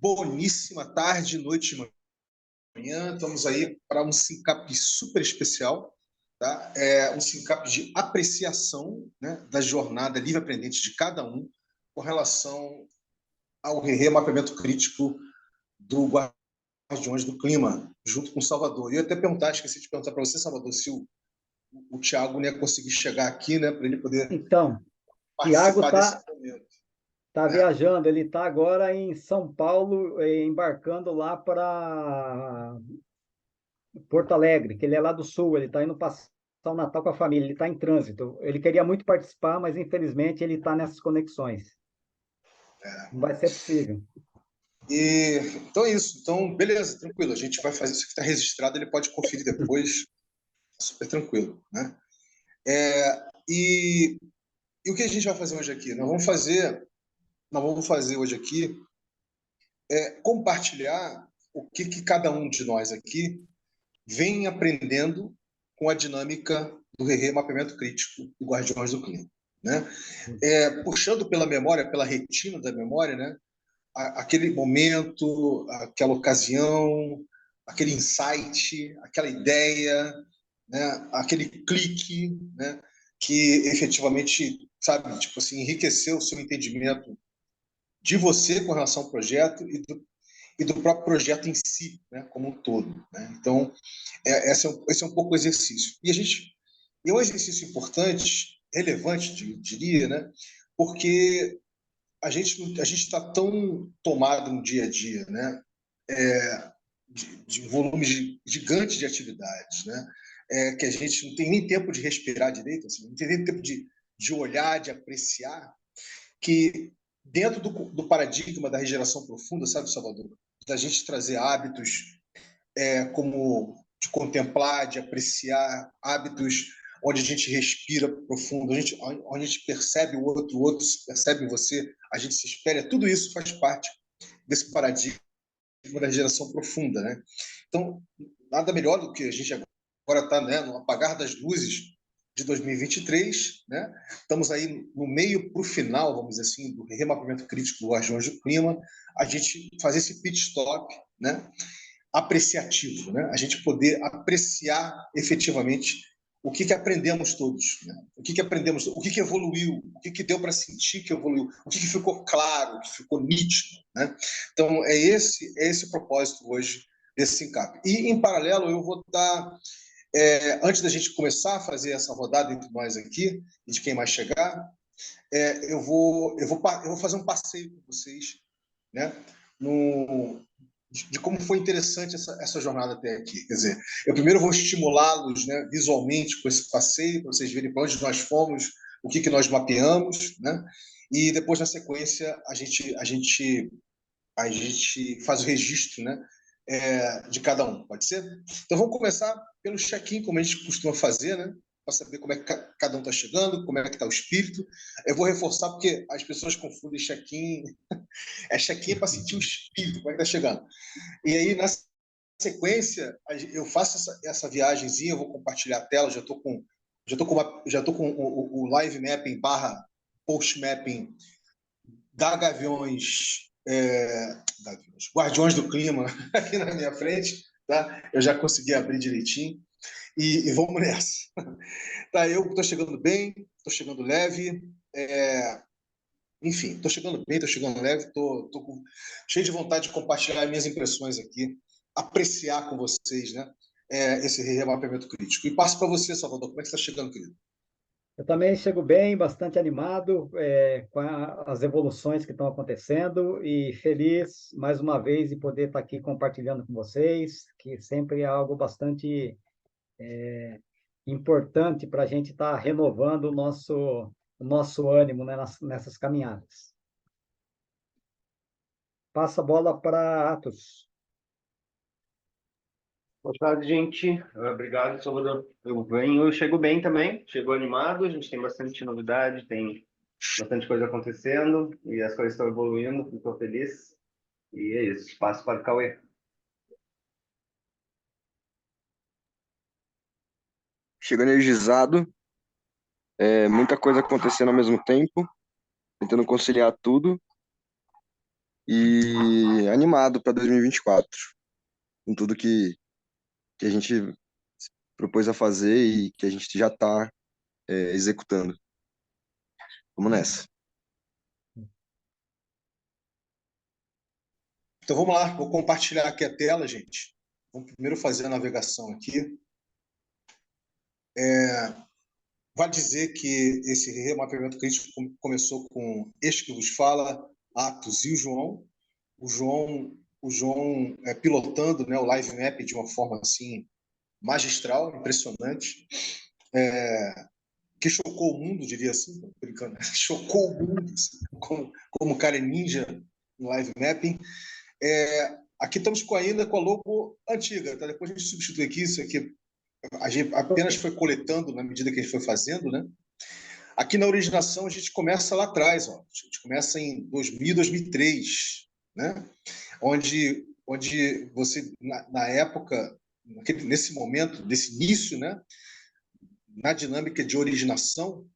boníssima tarde, noite e manhã. Estamos aí para um SINCAP super especial, tá? Um SINCAP de apreciação, né, da jornada livre-aprendente de cada um com relação ao mapeamento crítico do Guardiões do Clima, junto com o Salvador. E eu até esqueci de perguntar para você, Salvador, se o Thiago não ia conseguir chegar aqui, né, para ele poder Então, Tiago participar desse momento, tá né? viajando, ele está agora em São Paulo, embarcando lá para Porto Alegre, que ele é lá do Sul, ele está indo passar o Natal com a família, ele está em trânsito. Ele queria muito participar, mas infelizmente ele está nessas conexões. Não vai ser possível. Então é isso. Então, beleza, tranquilo. A gente vai fazer isso que está registrado, ele pode conferir depois, super tranquilo, né? E, e o que a gente vai fazer hoje aqui? Nós vamos fazer hoje aqui compartilhar o que cada um de nós aqui vem aprendendo com a dinâmica do mapeamento crítico do Guardiões do Clima, né? Puxando pela memória, pela retina da memória, né? Aquele momento, aquela ocasião, aquele insight, aquela ideia, né? Aquele clique, né? Que efetivamente, sabe, tipo assim, enriqueceu o seu entendimento de você com relação ao projeto e do próprio projeto em si, né? Como um todo, né? Então, esse é um pouco o exercício. E é um exercício importante, relevante, diria, né? Porque a gente está tão tomado no dia a dia, né? De um volume gigante de atividades, né? Que a gente não tem nem tempo de respirar direito, assim, não tem nem tempo de olhar, de apreciar, que dentro do paradigma da regeneração profunda, sabe, Salvador? Da gente trazer hábitos como de contemplar, de apreciar, hábitos onde a gente respira profundo, onde a gente percebe o outro percebe você, a gente se espelha, tudo isso faz parte desse paradigma da geração profunda, né? Então, nada melhor do que a gente agora está, né, no apagar das luzes de 2023, né? Estamos aí no meio para o final, vamos dizer assim, do remapeamento crítico do Guardiões do Clima, a gente fazer esse pit stop, né? Apreciativo, né? A gente poder apreciar efetivamente o que aprendemos todos, né? O que aprendemos, o que evoluiu, o que deu para sentir que evoluiu, o que ficou claro, o que ficou nítido, né? Então é esse o propósito hoje desse SINCAP. E em paralelo eu vou dar, antes da gente começar a fazer essa rodada entre nós aqui e de quem mais chegar, eu vou fazer um passeio com vocês, né? No, de como foi interessante essa jornada até aqui. Quer dizer, eu primeiro vou estimulá-los, né, visualmente com esse passeio, para vocês verem para onde nós fomos, o que nós mapeamos, né? E depois, na sequência, a gente faz o registro, né, de cada um. Pode ser? Então, vamos começar pelo check-in, como a gente costuma fazer, né? Para saber como é que cada um está chegando, como é que está o espírito. Eu vou reforçar porque as pessoas confundem check-in. Check-in para sentir o espírito, como é que está chegando. E aí, na sequência, eu faço essa viagemzinha, eu vou compartilhar a tela, já tô com o live mapping barra post mapping da Guardiões do Clima aqui na minha frente, tá? Eu já consegui abrir direitinho e vamos nessa. Tá, eu estou chegando bem, estou chegando leve, enfim, estou chegando bem, estou chegando leve, estou cheio de vontade de compartilhar minhas impressões aqui, apreciar com vocês, né, esse remapeamento crítico. E passo para você, Salvador, como é que está chegando, querido? Eu também chego bem, bastante animado, com as evoluções que estão acontecendo e feliz, mais uma vez, de poder estar aqui compartilhando com vocês, que sempre é algo bastante importante para a gente estar renovando o nosso ânimo, né, nessas caminhadas. Passa a bola para Atos. Boa tarde, gente. Obrigado, Salvador. Eu chego bem também, chego animado, a gente tem bastante novidade, tem bastante coisa acontecendo e as coisas estão evoluindo, estou feliz. E é isso, passo para o Cauê. Chego energizado, muita coisa acontecendo ao mesmo tempo, tentando conciliar tudo. e animado para 2024, com tudo que a gente propôs a fazer e que a gente já está executando. Vamos nessa. Então vamos lá, vou compartilhar aqui a tela, gente. Vamos primeiro fazer a navegação aqui. Vale dizer que esse remapeamento crítico começou com este que vos fala, Atos, e o João. O João pilotando, né, o live map de uma forma assim magistral, impressionante, que chocou o mundo, diria assim, brincando, chocou o mundo, assim, como cara é ninja no live mapping. Aqui estamos ainda com a logo antiga, tá? Depois a gente substitui aqui, isso aqui a gente apenas foi coletando na medida que a gente foi fazendo, né? Aqui na originação a gente começa lá atrás, ó. A gente começa em 2000, 2003, né? Onde você na época, nesse momento, nesse início, né? Na dinâmica de originação,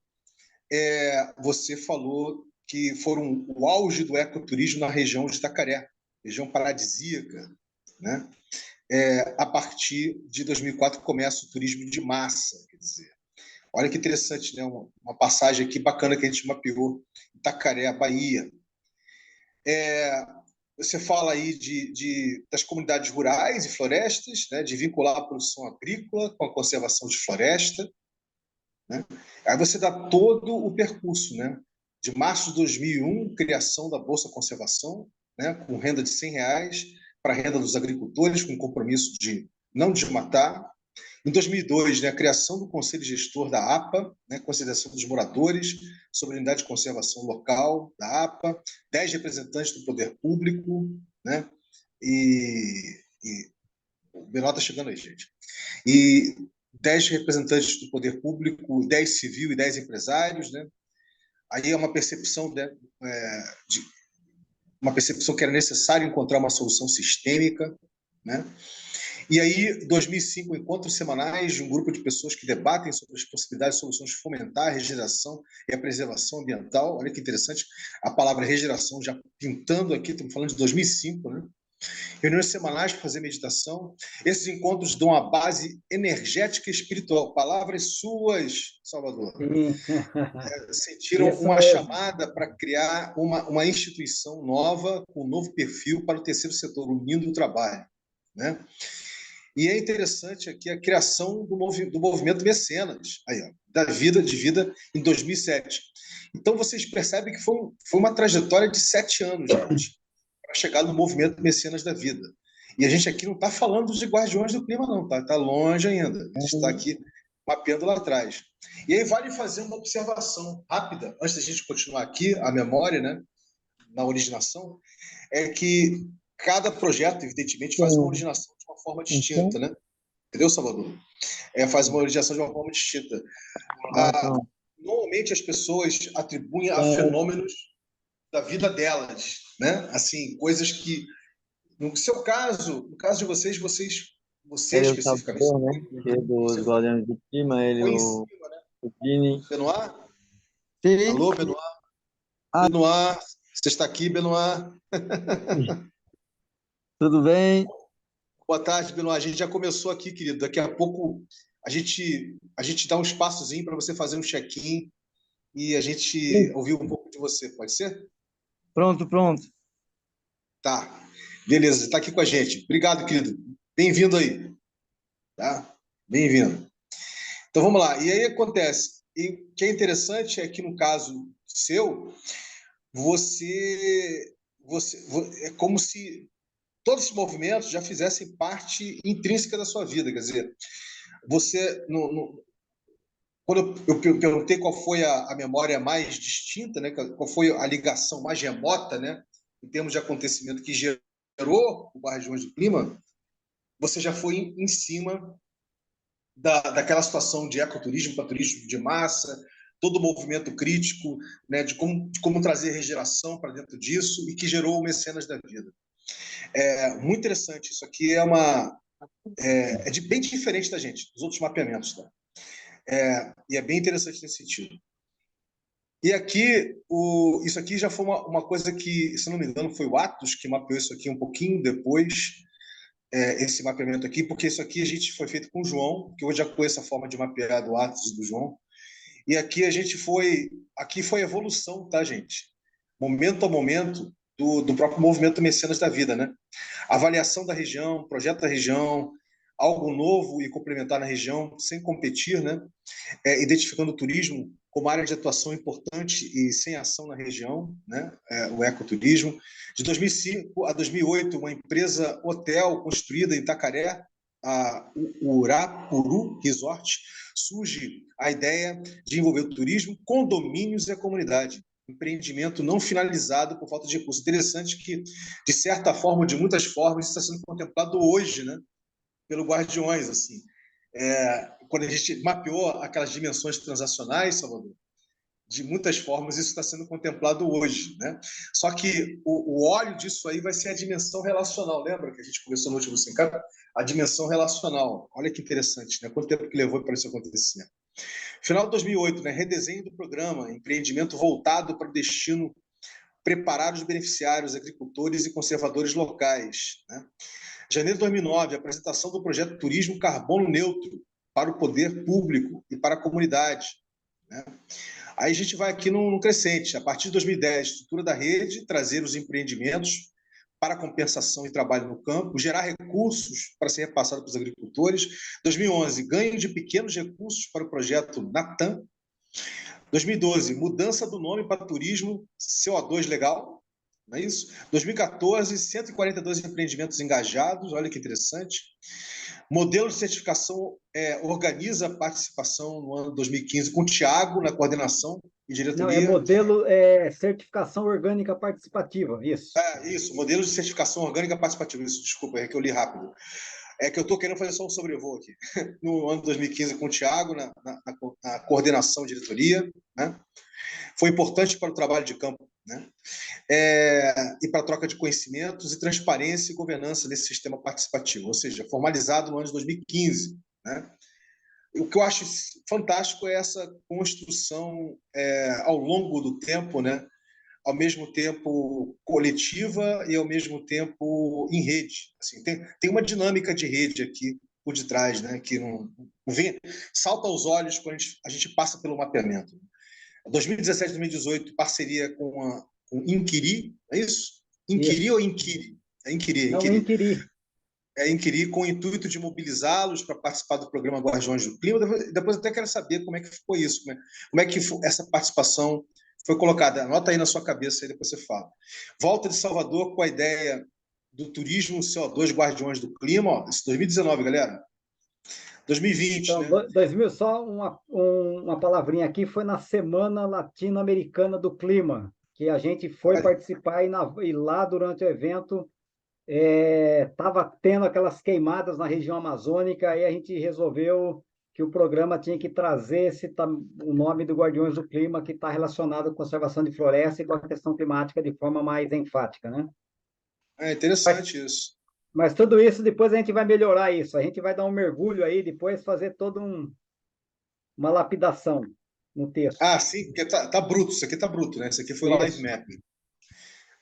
você falou que foram o auge do ecoturismo na região de Itacaré, região paradisíaca, né? A partir de 2004 começa o turismo de massa, quer dizer. Olha que interessante, né? Uma passagem aqui bacana que a gente mapeou, Itacaré, Bahia. Você fala aí das comunidades rurais e florestas, né? De vincular a produção agrícola com a conservação de floresta, né? Aí você dá todo o percurso, né? De março de 2001, criação da Bolsa Conservação, né? Com renda de R$ 100 para a renda dos agricultores, com compromisso de não desmatar. Em 2002, né, a criação do Conselho Gestor da APA, né, Consideração dos Moradores, sobre a Unidade de Conservação Local da APA, 10 representantes do poder público, né, e o Benó está chegando aí, gente, e 10 representantes do poder público, 10 civil e 10 empresários, né. Aí é uma percepção, né, uma percepção que era necessário encontrar uma solução sistêmica, né. E aí, 2005, encontros semanais de um grupo de pessoas que debatem sobre as possibilidades e soluções de fomentar a regeneração e a preservação ambiental. Olha que interessante, a palavra regeneração já pintando aqui, estamos falando de 2005, né? Reuniões semanais para fazer meditação. Esses encontros dão a base energética e espiritual. Palavras suas, Salvador. Sentiram Isso uma mesmo. chamada para criar uma instituição nova, com um novo perfil para o terceiro setor, unindo o trabalho, né? E é interessante aqui a criação do movimento Mecenas, aí, ó, de vida em 2007. Então, vocês percebem que foi uma trajetória de 7 anos, gente, para chegar no movimento Mecenas da Vida. E a gente aqui não está falando de Guardiões do Clima, não, tá? Está longe ainda. A gente está aqui mapeando lá atrás. E aí vale fazer uma observação rápida, antes da gente continuar aqui, a memória, né, na originação, é que cada projeto, evidentemente, faz uma originação de uma forma distinta, né? Entendeu, Salvador? Faz uma originação de uma forma distinta. Normalmente as pessoas atribuem a fenômenos da vida delas, né? Assim, coisas que, no seu caso, no caso de vocês Ele é o especificamente, Salvador, né? Que é dos Guardiões do Clima, ele foi em o, cima, né? o Vini. Benoit? Sim. Alô, Benoit? Ah, Benoit, você está aqui, Benoit? tudo bem? Boa tarde, Benoit. A gente já começou aqui, querido. Daqui a pouco a gente dá um espaçozinho para você fazer um check-in e a gente ouvir um pouco de você. Pode ser? Pronto, pronto. Tá. Beleza, está aqui com a gente. Obrigado, querido. Bem-vindo aí. Tá? Bem-vindo. Então vamos lá. E aí acontece. E o que é interessante é que no caso seu, é como se todos esses movimentos já fizessem parte intrínseca da sua vida. Quer dizer, você, quando eu perguntei qual foi a memória mais distinta, né, qual foi a ligação mais remota, né, em termos de acontecimento que gerou o Guardiões do Clima, você já foi em cima daquela situação de ecoturismo para turismo de massa, todo o movimento crítico, né, de como trazer regeneração para dentro disso e que gerou o Mecenas da Vida. Muito interessante. Isso aqui bem diferente da gente, dos outros mapeamentos. Tá? E é bem interessante nesse sentido. E aqui, isso aqui já foi uma coisa que, se não me engano, foi o Atos que mapeou isso aqui um pouquinho depois, esse mapeamento aqui, porque isso aqui a gente foi feito com o João, que hoje já conheço a forma de mapear do Atos e do João. E aqui aqui foi a evolução, tá, gente? Momento a momento do próprio movimento Mecenas da Vida, né? Avaliação da região, projeto da região, algo novo e complementar na região, sem competir, né? Identificando o turismo como área de atuação importante e sem ação na região, né? O ecoturismo. De 2005 a 2008, uma empresa hotel construída em Itacaré, o Urapuru Resort, surge a ideia de envolver o turismo, condomínios e a comunidade. Empreendimento não finalizado por falta de recursos. Interessante que, de certa forma, ou de muitas formas, isso está sendo contemplado hoje, né? Pelo Guardiões, assim. Quando a gente mapeou aquelas dimensões transacionais, Salvador, de muitas formas isso está sendo contemplado hoje, né? Só que o óleo disso aí vai ser a dimensão relacional. Lembra que a gente conversou no último Sincap? A dimensão relacional. Olha que interessante, né? Quanto tempo que levou para isso acontecer? Final de 2008, né? Redesenho do programa, empreendimento voltado para o destino, preparar os beneficiários, agricultores e conservadores locais, né? Janeiro de 2009, apresentação do projeto Turismo Carbono Neutro para o poder público e para a comunidade, né? Aí a gente vai aqui no crescente. A partir de 2010, estrutura da rede, trazer os empreendimentos para compensação e trabalho no campo, gerar recursos para ser repassado para os agricultores. 2011, ganho de pequenos recursos para o projeto Natan. 2012, mudança do nome para turismo CO2 legal, não é isso? 2014, 142 empreendimentos engajados, olha que interessante. Modelo de certificação organiza a participação no ano 2015 com o Tiago na coordenação e diretoria. Não, modelo certificação orgânica participativa, isso. Isso, modelo de certificação orgânica participativa, isso, desculpa, é que eu li rápido. É que eu estou querendo fazer só um sobrevoo aqui. No ano 2015 com o Tiago na coordenação e diretoria, né? Foi importante para o trabalho de campo, né? E para a troca de conhecimentos e transparência e governança desse sistema participativo, ou seja, formalizado no ano de 2015, né? O que eu acho fantástico é essa construção ao longo do tempo, né? Ao mesmo tempo coletiva e ao mesmo tempo em rede. Assim, tem uma dinâmica de rede aqui por detrás, né? Que não vem, salta aos olhos quando a gente passa pelo mapeamento. 2017, 2018, parceria com Inquiri, é isso? Inquiri ou Inquiri? É Inquiri, Não, Inquiri. Inquiri. Inquiri com o intuito de mobilizá-los para participar do programa Guardiões do Clima. Depois até quero saber como é que ficou isso, como é que essa participação foi colocada. Anota aí na sua cabeça, aí depois você fala. Volta de Salvador com a ideia do turismo CO2 Guardiões do Clima, ó, isso 2019, galera. 2020, então, né? 2000, só uma palavrinha aqui, foi na Semana Latino-Americana do Clima, que a gente foi participar e lá durante o evento estava tendo aquelas queimadas na região amazônica, e a gente resolveu que o programa tinha que trazer o nome do Guardiões do Clima, que está relacionado com a conservação de floresta e com a questão climática de forma mais enfática, né? É interessante isso. Mas tudo isso, depois a gente vai melhorar isso. A gente vai dar um mergulho aí, depois fazer toda uma lapidação no texto. Sim, porque tá bruto. Isso aqui tá bruto, né? Isso aqui foi live mapping.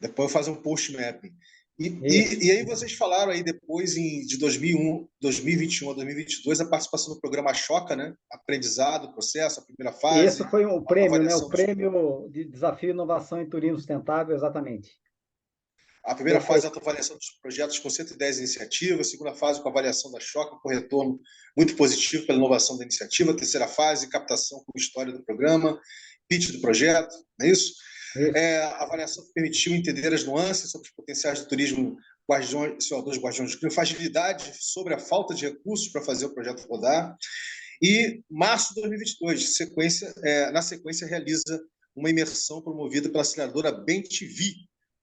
Depois eu faço um post mapping. E aí vocês falaram aí depois, de 2021 a 2022, a participação no programa Choca, né? Aprendizado, processo, a primeira fase. Esse foi o prêmio, né? O prêmio de Desafio Inovação em Turismo Sustentável, exatamente. A primeira fase é a avaliação dos projetos com 110 iniciativas, a segunda fase com a avaliação da Choca, com retorno muito positivo pela inovação da iniciativa, a terceira fase, captação com história do programa, pitch do projeto, não é isso? A avaliação que permitiu entender as nuances sobre os potenciais do turismo CO2 Guardiões do Clima, fragilidade sobre a falta de recursos para fazer o projeto rodar. E março de 2022, na sequência, realiza uma imersão promovida pela aceleradora BenTV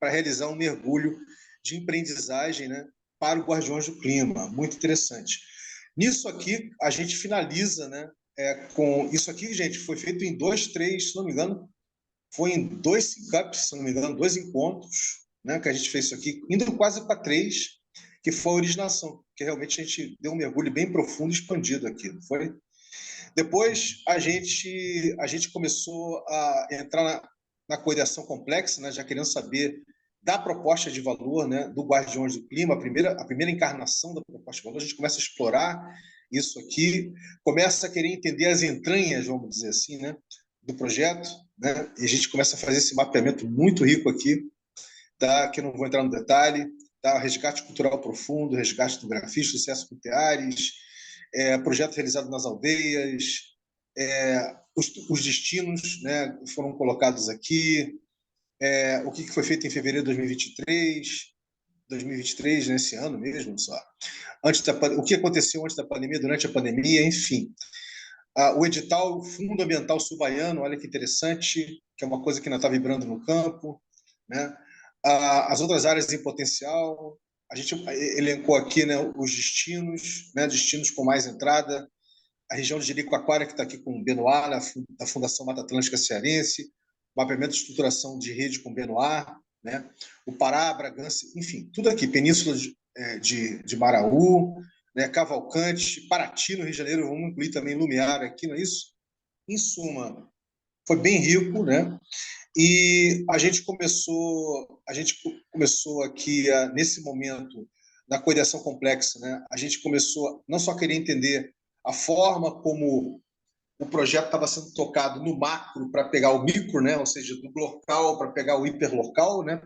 para realizar um mergulho de aprendizagem, né, para o Guardiões do Clima. Muito interessante. Nisso aqui, a gente finaliza, né, com isso aqui, gente, foi feito em 2, 3, se não me engano, foi em 2 Sincaps, se não me engano, 2 encontros, né, que a gente fez isso aqui, indo quase para 3, que foi a originação, que realmente a gente deu um mergulho bem profundo e expandido aqui, não foi? Depois, a gente começou a entrar na coordenação complexa, né, já querendo saber da proposta de valor, né, do Guardiões do Clima, a primeira encarnação da proposta de valor. A gente começa a explorar isso aqui, começa a querer entender as entranhas, vamos dizer assim, né, do projeto, né, e a gente começa a fazer esse mapeamento muito rico aqui, tá, que eu não vou entrar no detalhe, tá, resgate cultural profundo, resgate do grafite, sucesso com teares, projeto realizado nas aldeias, os destinos, né, foram colocados aqui, o que foi feito em fevereiro de 2023, nesse ano mesmo, só. O que aconteceu antes da pandemia, durante a pandemia, enfim. O edital Fundo Ambiental Sul-Baiano, olha que interessante, que é uma coisa que ainda está vibrando no campo, né? As outras áreas em potencial, a gente elencou aqui, né, os destinos, né, destinos com mais entrada, a região de Jericoacoara, que está aqui com o Benoá, da Fundação Mata Atlântica Cearense, mapeamento de estruturação de rede com Benoá, né? O Pará, Bragança, enfim, tudo aqui, Península de Maraú, né? Cavalcante, Paraty, no Rio de Janeiro, vamos incluir também Lumiar aqui, não é isso? Em suma, foi bem rico, né? E a gente começou aqui, nesse momento, na coordenação complexa, né? A gente começou não só a querer entender a forma como o projeto estava sendo tocado no macro para pegar o micro, né? Ou seja, do local para pegar o hiperlocal, né?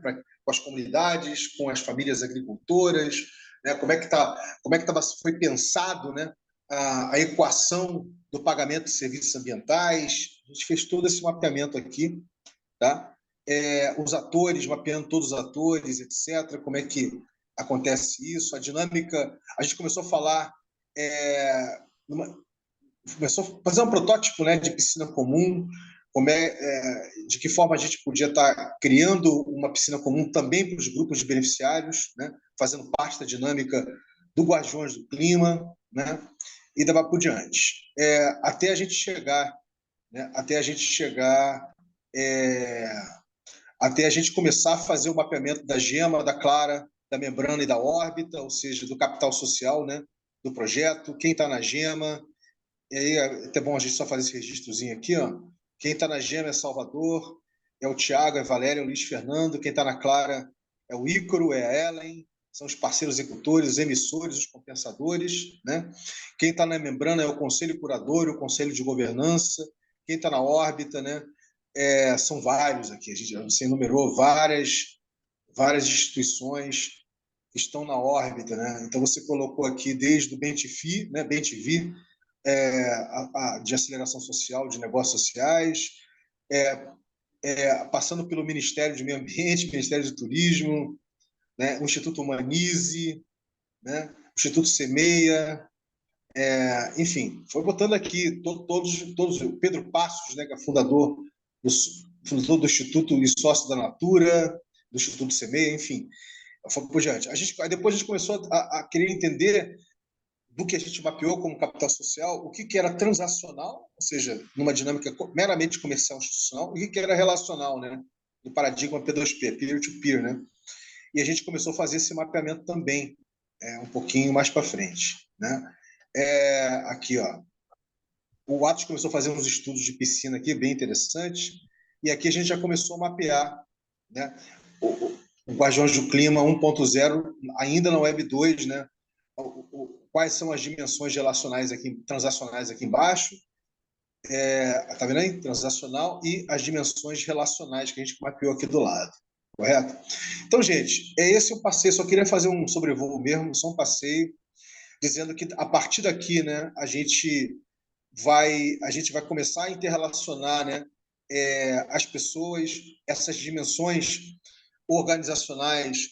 Com as comunidades, com as famílias agricultoras, né? Como é que foi pensado, né? A equação do pagamento de serviços ambientais. A gente fez todo esse mapeamento aqui, tá? Os atores, mapeando todos os atores, etc. Como é que acontece isso? A dinâmica. A gente começou a falar começou a fazer um protótipo, né, de piscina comum, de que forma a gente podia estar criando uma piscina comum também para os grupos de beneficiários, né, fazendo parte da dinâmica do Guardiões do Clima, né, e daí por diante. Até a gente chegar, né, até a gente começar a fazer o mapeamento da gema, da clara, da membrana e da órbita, ou seja, do capital social, né, do projeto, quem está na gema. E aí é até bom a gente só fazer esse registrozinho aqui, ó. Quem está na gema é Salvador, é o Tiago, é a Valéria, é o Luiz Fernando. Quem está na clara é o Ícaro, é a Ellen, são os parceiros executores, os emissores, os compensadores, né? Quem está na membrana é o Conselho Curador, o Conselho de Governança. Quem está na órbita, né? São vários aqui, você enumerou várias instituições que estão na órbita, né? Então você colocou aqui desde o BENTV, né? BENTV, de aceleração social, de negócios sociais, passando pelo Ministério do Meio Ambiente, Ministério do Turismo, né? O Instituto Humanize, né? O Instituto Semeia, enfim, foi botando aqui todos, o Pedro Passos, né, que é fundador do Instituto e sócio da Natura, do Instituto Semeia, enfim, foi por diante. Depois a gente começou a querer entender do que a gente mapeou como capital social, o que era transacional, ou seja, numa dinâmica meramente comercial institucional, e o que era relacional, né, no paradigma P2P, peer-to-peer, né? E a gente começou a fazer esse mapeamento também, um pouquinho mais para frente, né? Aqui, ó, o Atos começou a fazer uns estudos de piscina aqui, bem interessantes, e aqui a gente já começou a mapear, né, o Guardiões do Clima 1.0, ainda na Web 2, né? Quais são as dimensões relacionais aqui, transacionais aqui embaixo, tá vendo aí? Transacional e as dimensões relacionais que a gente mapeou aqui do lado, correto? Então, gente, esse o passeio, só queria fazer um sobrevoo mesmo, só um passeio, dizendo que a partir daqui, né, a gente vai começar a interrelacionar, né, as pessoas, essas dimensões organizacionais,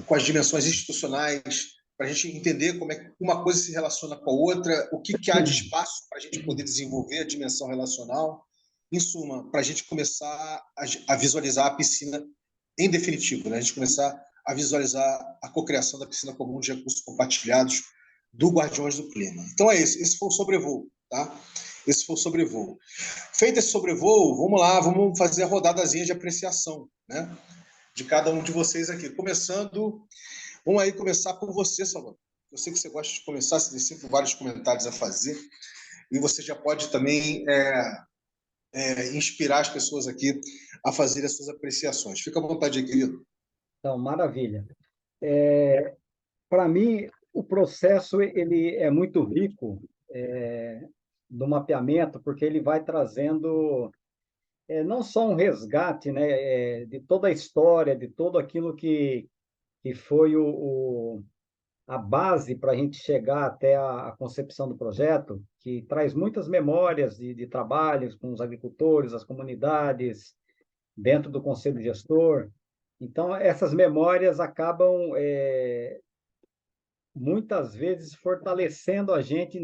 com as dimensões institucionais, para a gente entender como é que uma coisa se relaciona com a outra, o que há de espaço para a gente poder desenvolver a dimensão relacional. Em suma, para a gente começar a visualizar a piscina em definitivo, né? A gente começar a visualizar a cocriação da piscina comum de recursos compartilhados do Guardiões do Clima. Então é isso, esse foi o sobrevoo, tá? Esse foi o sobrevoo. Feito esse sobrevoo, vamos lá, vamos fazer a rodadazinha de apreciação, né, de cada um de vocês aqui. Vamos aí começar por você, Salvador. Eu sei que você gosta de começar, você tem sempre vários comentários a fazer. e você já pode também inspirar as pessoas aqui a fazer as suas apreciações. Fica à vontade aí, querido. Então, maravilha. Para mim, o processo ele é muito rico do mapeamento, porque ele vai trazendo não só um resgate, né, de toda a história, de tudo aquilo que foi a base para a gente chegar até a concepção do projeto, que traz muitas memórias de trabalhos com os agricultores, as comunidades, dentro do conselho gestor. Então, essas memórias acabam, muitas vezes, fortalecendo a gente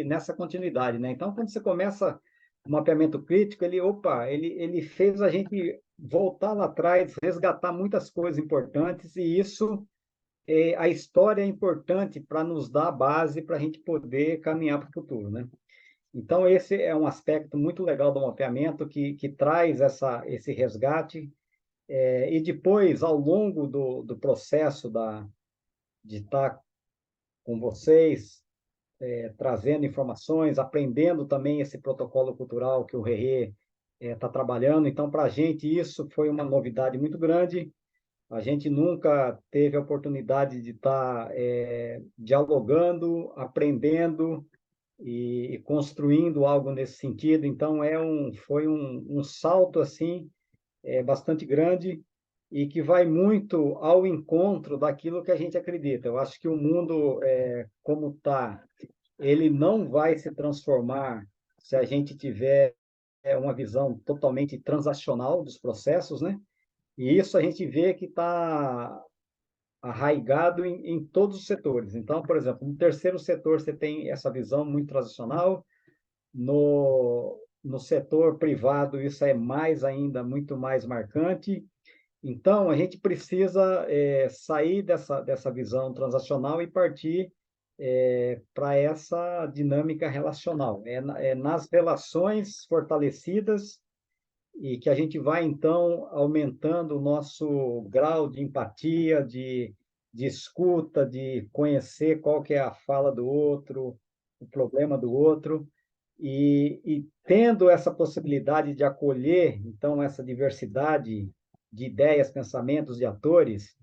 nessa continuidade, né? Então, quando você começa o mapeamento crítico, ele fez a gente voltar lá atrás, resgatar muitas coisas importantes, e isso, a história é importante para nos dar a base para a gente poder caminhar para o futuro, né? Então, esse é um aspecto muito legal do mapeamento que traz esse resgate. E depois, ao longo do processo de estar com vocês, trazendo informações, aprendendo também esse protocolo cultural que o Rerê está trabalhando. Então, para a gente, isso foi uma novidade muito grande. A gente nunca teve a oportunidade de estar dialogando, aprendendo e construindo algo nesse sentido. Então, foi um salto assim bastante grande e que vai muito ao encontro daquilo que a gente acredita. Eu acho que o mundo, como está, ele não vai se transformar se a gente tiver uma visão totalmente transacional dos processos, né? E isso a gente vê que está arraigado em todos os setores. Então, por exemplo, no terceiro setor você tem essa visão muito transacional, no setor privado isso é mais ainda, muito mais marcante. Então, a gente precisa sair dessa visão transacional e partir para essa dinâmica relacional. Nas relações fortalecidas e que a gente vai, então, aumentando o nosso grau de empatia, de escuta, de conhecer qual que é a fala do outro, o problema do outro, e tendo essa possibilidade de acolher, então, essa diversidade de ideias, pensamentos de atores,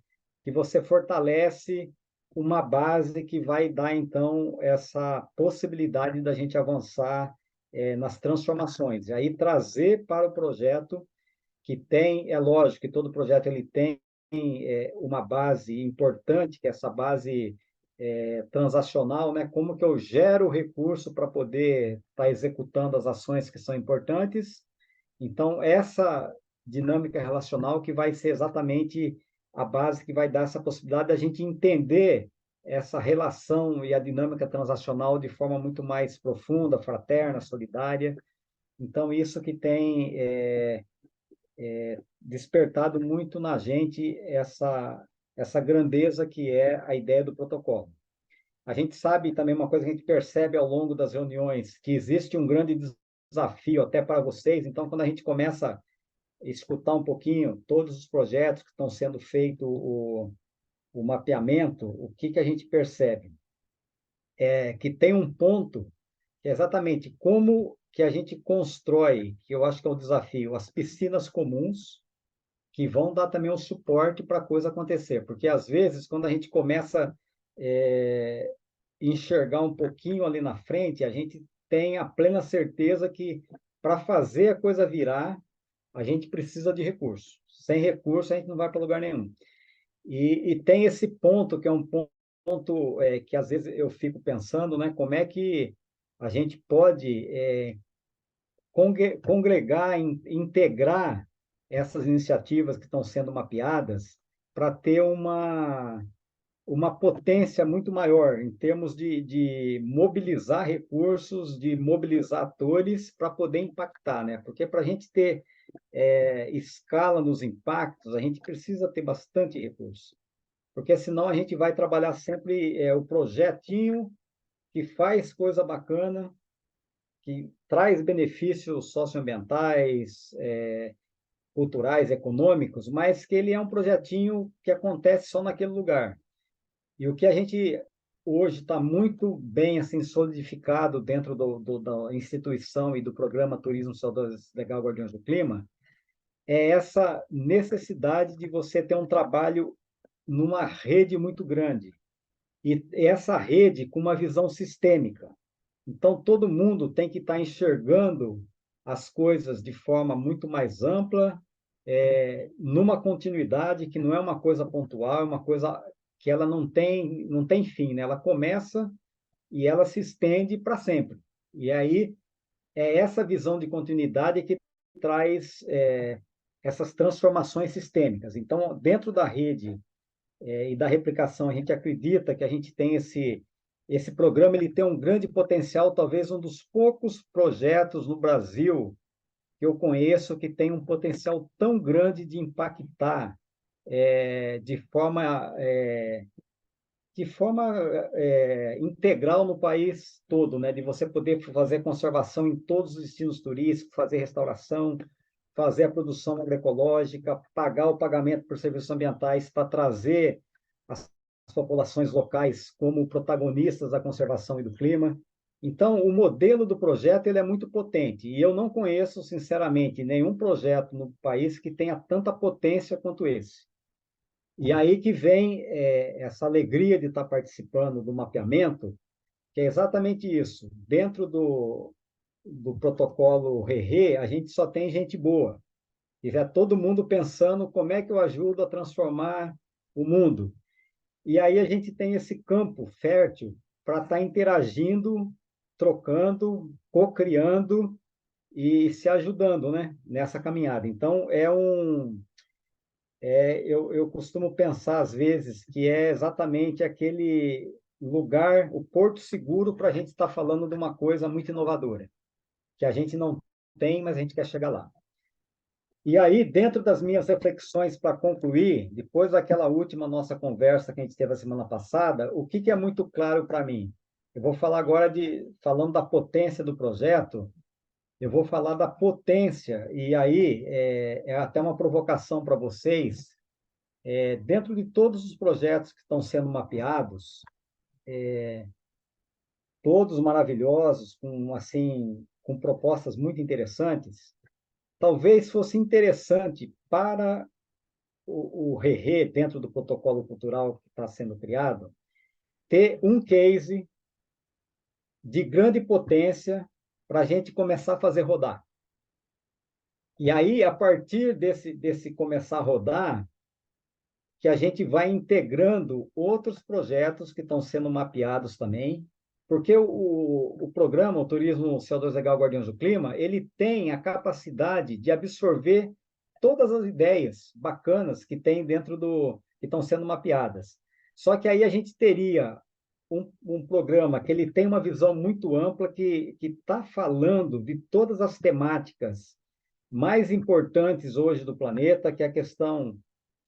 que você fortalece uma base que vai dar, então, essa possibilidade da gente avançar nas transformações. E aí trazer para o projeto que tem, é lógico que todo projeto ele tem uma base importante, que é essa base transacional, né? Como que eu gero recurso para poder estar executando as ações que são importantes. Então, essa dinâmica relacional que vai ser exatamente a base que vai dar essa possibilidade da gente entender essa relação e a dinâmica transacional de forma muito mais profunda, fraterna, solidária. Então, isso que tem despertado muito na gente essa grandeza que é a ideia do protocolo. A gente sabe também uma coisa que a gente percebe ao longo das reuniões, que existe um grande desafio até para vocês. Então, quando a gente começa a escutar um pouquinho todos os projetos que estão sendo feito o mapeamento, o que a gente percebe? Que tem um ponto que é exatamente como que a gente constrói, que eu acho que é o desafio, as piscinas comuns, que vão dar também um suporte para a coisa acontecer. Porque, às vezes, quando a gente começa enxergar um pouquinho ali na frente, a gente tem a plena certeza que, para fazer a coisa virar, a gente precisa de recurso. Sem recurso, a gente não vai para lugar nenhum. E tem esse ponto, que é um ponto que, às vezes, eu fico pensando, né? Como é que a gente pode congregar, integrar essas iniciativas que estão sendo mapeadas para ter uma potência muito maior em termos de mobilizar recursos, de mobilizar atores para poder impactar, né? Porque para a gente ter escala nos impactos, a gente precisa ter bastante recurso, porque senão a gente vai trabalhar sempre o projetinho que faz coisa bacana, que traz benefícios socioambientais, culturais, econômicos, mas que ele é um projetinho que acontece só naquele lugar. E hoje está muito bem assim solidificado dentro da instituição e do programa Turismo CO2 Legal Guardiões do Clima, é essa necessidade de você ter um trabalho numa rede muito grande. E essa rede com uma visão sistêmica. Então, todo mundo tem que estar enxergando as coisas de forma muito mais ampla, numa continuidade que não é uma coisa pontual, é uma coisa que ela não tem fim, né? Ela começa e ela se estende para sempre. E aí é essa visão de continuidade que traz essas transformações sistêmicas. Então, dentro da rede e da replicação, a gente acredita que a gente tem esse programa, ele tem um grande potencial, talvez um dos poucos projetos no Brasil que eu conheço que tem um potencial tão grande de impactar de forma integral no país todo, né? De você poder fazer conservação em todos os destinos turísticos, fazer restauração, fazer a produção agroecológica, pagar o pagamento por serviços ambientais para trazer as populações locais como protagonistas da conservação e do clima. Então, o modelo do projeto ele é muito potente e eu não conheço, sinceramente, nenhum projeto no país que tenha tanta potência quanto esse. E aí que vem essa alegria de estar participando do mapeamento, que é exatamente isso. Dentro do protocolo RERE, a gente só tem gente boa. E já todo mundo pensando como é que eu ajudo a transformar o mundo. E aí a gente tem esse campo fértil para estar interagindo, trocando, co-criando e se ajudando, né, nessa caminhada. Então, eu costumo pensar, às vezes, que é exatamente aquele lugar, o porto seguro para a gente estar falando de uma coisa muito inovadora, que a gente não tem, mas a gente quer chegar lá. E aí, dentro das minhas reflexões para concluir, depois daquela última nossa conversa que a gente teve a semana passada, o que é muito claro para mim? Eu vou falar agora falando da potência do projeto, eu vou falar da potência, e aí é até uma provocação para vocês, dentro de todos os projetos que estão sendo mapeados, todos maravilhosos, com propostas muito interessantes, talvez fosse interessante para o RERE, dentro do protocolo cultural que está sendo criado, ter um case de grande potência para a gente começar a fazer rodar. E aí, a partir desse começar a rodar, que a gente vai integrando outros projetos que estão sendo mapeados também, porque o programa, o Turismo CO2 Legal Guardiões do Clima, ele tem a capacidade de absorver todas as ideias bacanas que tem que estão sendo mapeadas. Só que aí a gente teria um programa que ele tem uma visão muito ampla que está falando de todas as temáticas mais importantes hoje do planeta, que é a questão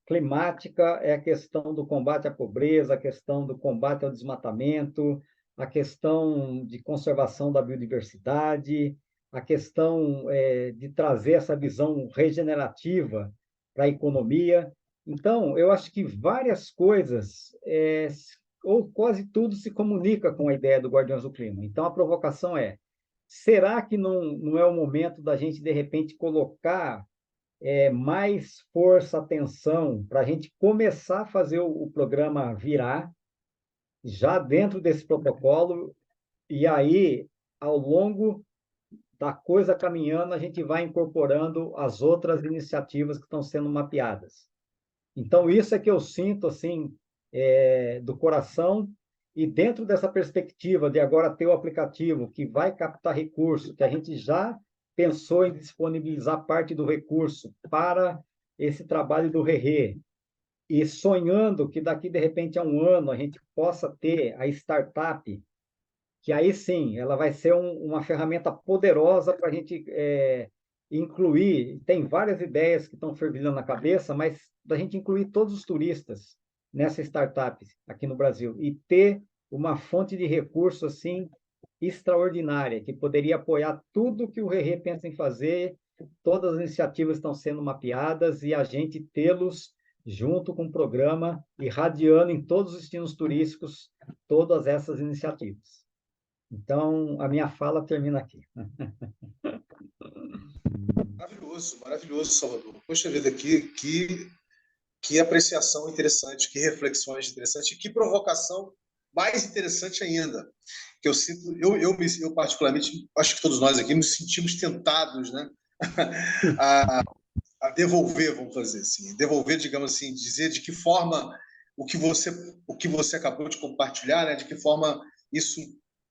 climática, é a questão do combate à pobreza, a questão do combate ao desmatamento, a questão de conservação da biodiversidade, a questão de trazer essa visão regenerativa para a economia. Então, eu acho que várias coisas, ou quase tudo, se comunica com a ideia do Guardiões do Clima. Então, a provocação será que não é o momento da gente, de repente, colocar mais força, atenção, para a gente começar a fazer o programa virar, já dentro desse protocolo, e aí, ao longo da coisa caminhando, a gente vai incorporando as outras iniciativas que estão sendo mapeadas. Então, isso é que eu sinto, assim, do coração, e dentro dessa perspectiva de agora ter o aplicativo que vai captar recurso, que a gente já pensou em disponibilizar parte do recurso para esse trabalho do RERE, e sonhando que daqui, de repente, a um ano, a gente possa ter a startup, que aí sim, ela vai ser uma ferramenta poderosa para a gente incluir, tem várias ideias que estão fervilhando na cabeça, mas da gente incluir todos os turistas nessa startup aqui no Brasil e ter uma fonte de recurso assim extraordinária, que poderia apoiar tudo que o RERE pensa em fazer, todas as iniciativas estão sendo mapeadas e a gente tê-los junto com o programa, irradiando em todos os destinos turísticos todas essas iniciativas. Então, a minha fala termina aqui. Maravilhoso, maravilhoso, Salvador. Poxa vida, que apreciação interessante, que reflexões interessantes, e que provocação mais interessante ainda. Que eu sinto, eu particularmente, acho que todos nós aqui nos sentimos tentados, né, a, a devolver, vamos fazer assim, devolver, digamos assim, dizer de que forma o que você acabou de compartilhar, né, de que forma isso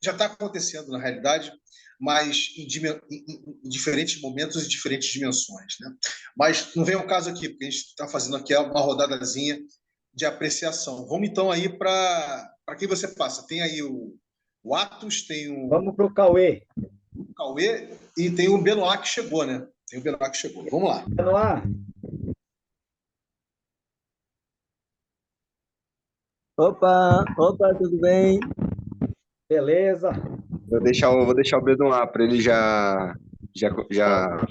já está acontecendo na realidade, mas em diferentes momentos e diferentes dimensões, né? Mas não vem ao caso aqui, porque a gente está fazendo aqui uma rodadazinha de apreciação. Vamos então aí para quem você passa. Tem aí o Atos, tem Vamos o para o Cauê. Cauê e tem o Benoit que chegou, né? Tem o Benoit que chegou. Vamos lá. Benoit, Opa, opa, tudo bem? beleza? Vou deixar o Bedu lá para ele já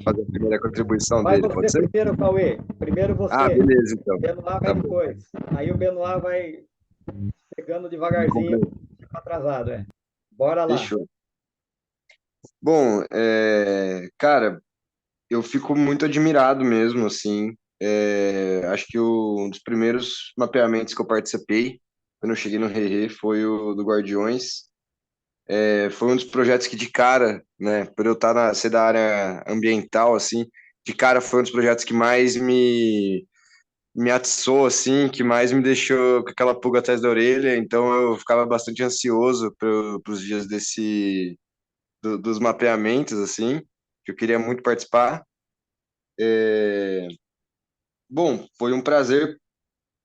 fazer a primeira contribuição Vai dele, pode você ser? primeiro, Cauê. Primeiro Ah, você. beleza, então. Benoit Tá vai bom. depois. Aí o Benoit vai pegando Me devagarzinho, complementa. atrasado, é. Bora lá. Fechou. Bom, cara, eu fico muito admirado mesmo, assim. Acho que um dos primeiros mapeamentos que eu participei, quando eu cheguei no Rerê, foi o do Guardiões. Foi um dos projetos que, de cara, né, por eu estar ser da área ambiental, assim, de cara foi um dos projetos que mais me atiçou, assim, que mais me deixou com aquela pulga atrás da orelha. Então eu ficava bastante ansioso para os dias dos mapeamentos, assim, que eu queria muito participar. É, Bom, foi um prazer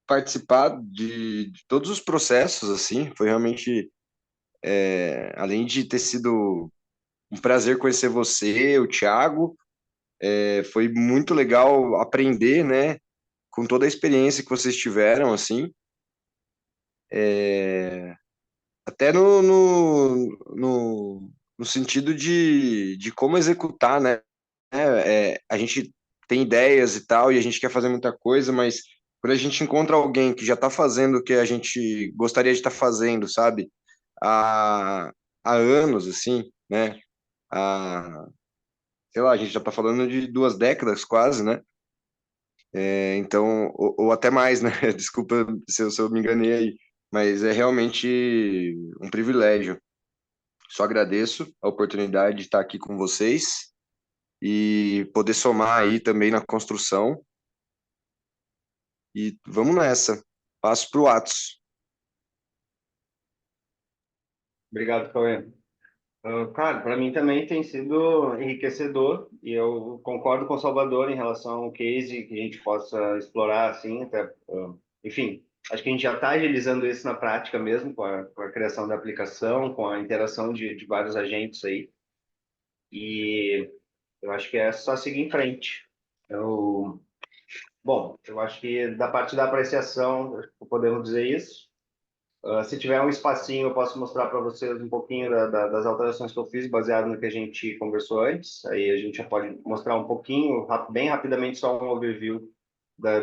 participar de todos os processos, assim, foi realmente, além de ter sido um prazer conhecer você, o Thiago, foi muito legal aprender, né, com toda a experiência que vocês tiveram, assim, até no sentido de como executar, né, a gente tem ideias e tal, e a gente quer fazer muita coisa, mas quando a gente encontra alguém que já está fazendo o que a gente gostaria de estar fazendo, sabe, há, há anos, assim, né, há, sei lá, a gente já está falando de 2 décadas quase, né, então, ou até mais, né, desculpa se eu me enganei aí, mas é realmente um privilégio. Só agradeço a oportunidade de estar aqui com vocês e poder somar aí também na construção. E vamos nessa. Passo para o Atos. Obrigado, Cauê. Cara, para mim também tem sido enriquecedor e eu concordo com o Salvador em relação ao case que a gente possa explorar assim, até, enfim, acho que a gente já está agilizando isso na prática mesmo, com a criação da aplicação, com a interação de vários agentes aí, e eu acho que é só seguir em frente. Bom, eu acho que da parte da apreciação, podemos dizer isso. Se tiver um espacinho, eu posso mostrar para vocês um pouquinho das alterações que eu fiz, baseado no que a gente conversou antes. Aí a gente já pode mostrar um pouquinho, bem rapidamente, só um overview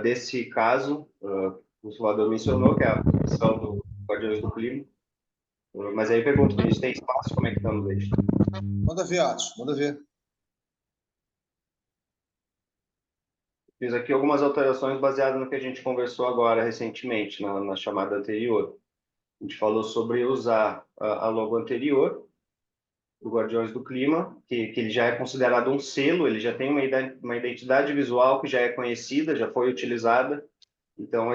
desse caso. O Salvador mencionou, que é a aplicação do Guardiões do Clima. Mas aí pergunto, Vinícius, tem espaço? Como é que estamos aí? Manda ver, Atos, manda ver. Fiz aqui algumas alterações baseadas no que a gente conversou agora, recentemente, na chamada anterior. A gente falou sobre usar a logo anterior, do Guardiões do Clima, que ele já é considerado um selo, ele já tem uma identidade visual que já é conhecida, já foi utilizada. Então,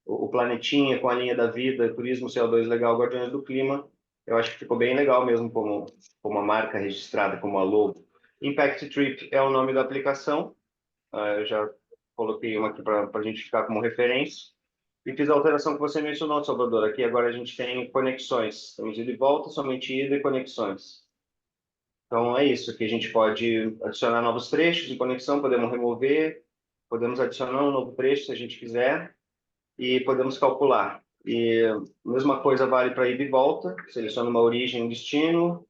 o planetinha com a linha da vida, turismo CO2 legal, Guardiões do Clima, eu acho que ficou bem legal mesmo como uma marca registrada, como a logo. Impact Trip é o nome da aplicação, eu já coloquei uma aqui para a gente ficar como referência. E fiz a alteração que você mencionou, Salvador. Aqui agora a gente tem conexões. Temos ida e volta, somente ida e conexões. Então é isso, que a gente pode adicionar novos trechos de conexão, podemos remover, podemos adicionar um novo trecho se a gente quiser e podemos calcular. E a mesma coisa vale para ida e volta, seleciona uma origem e um destino.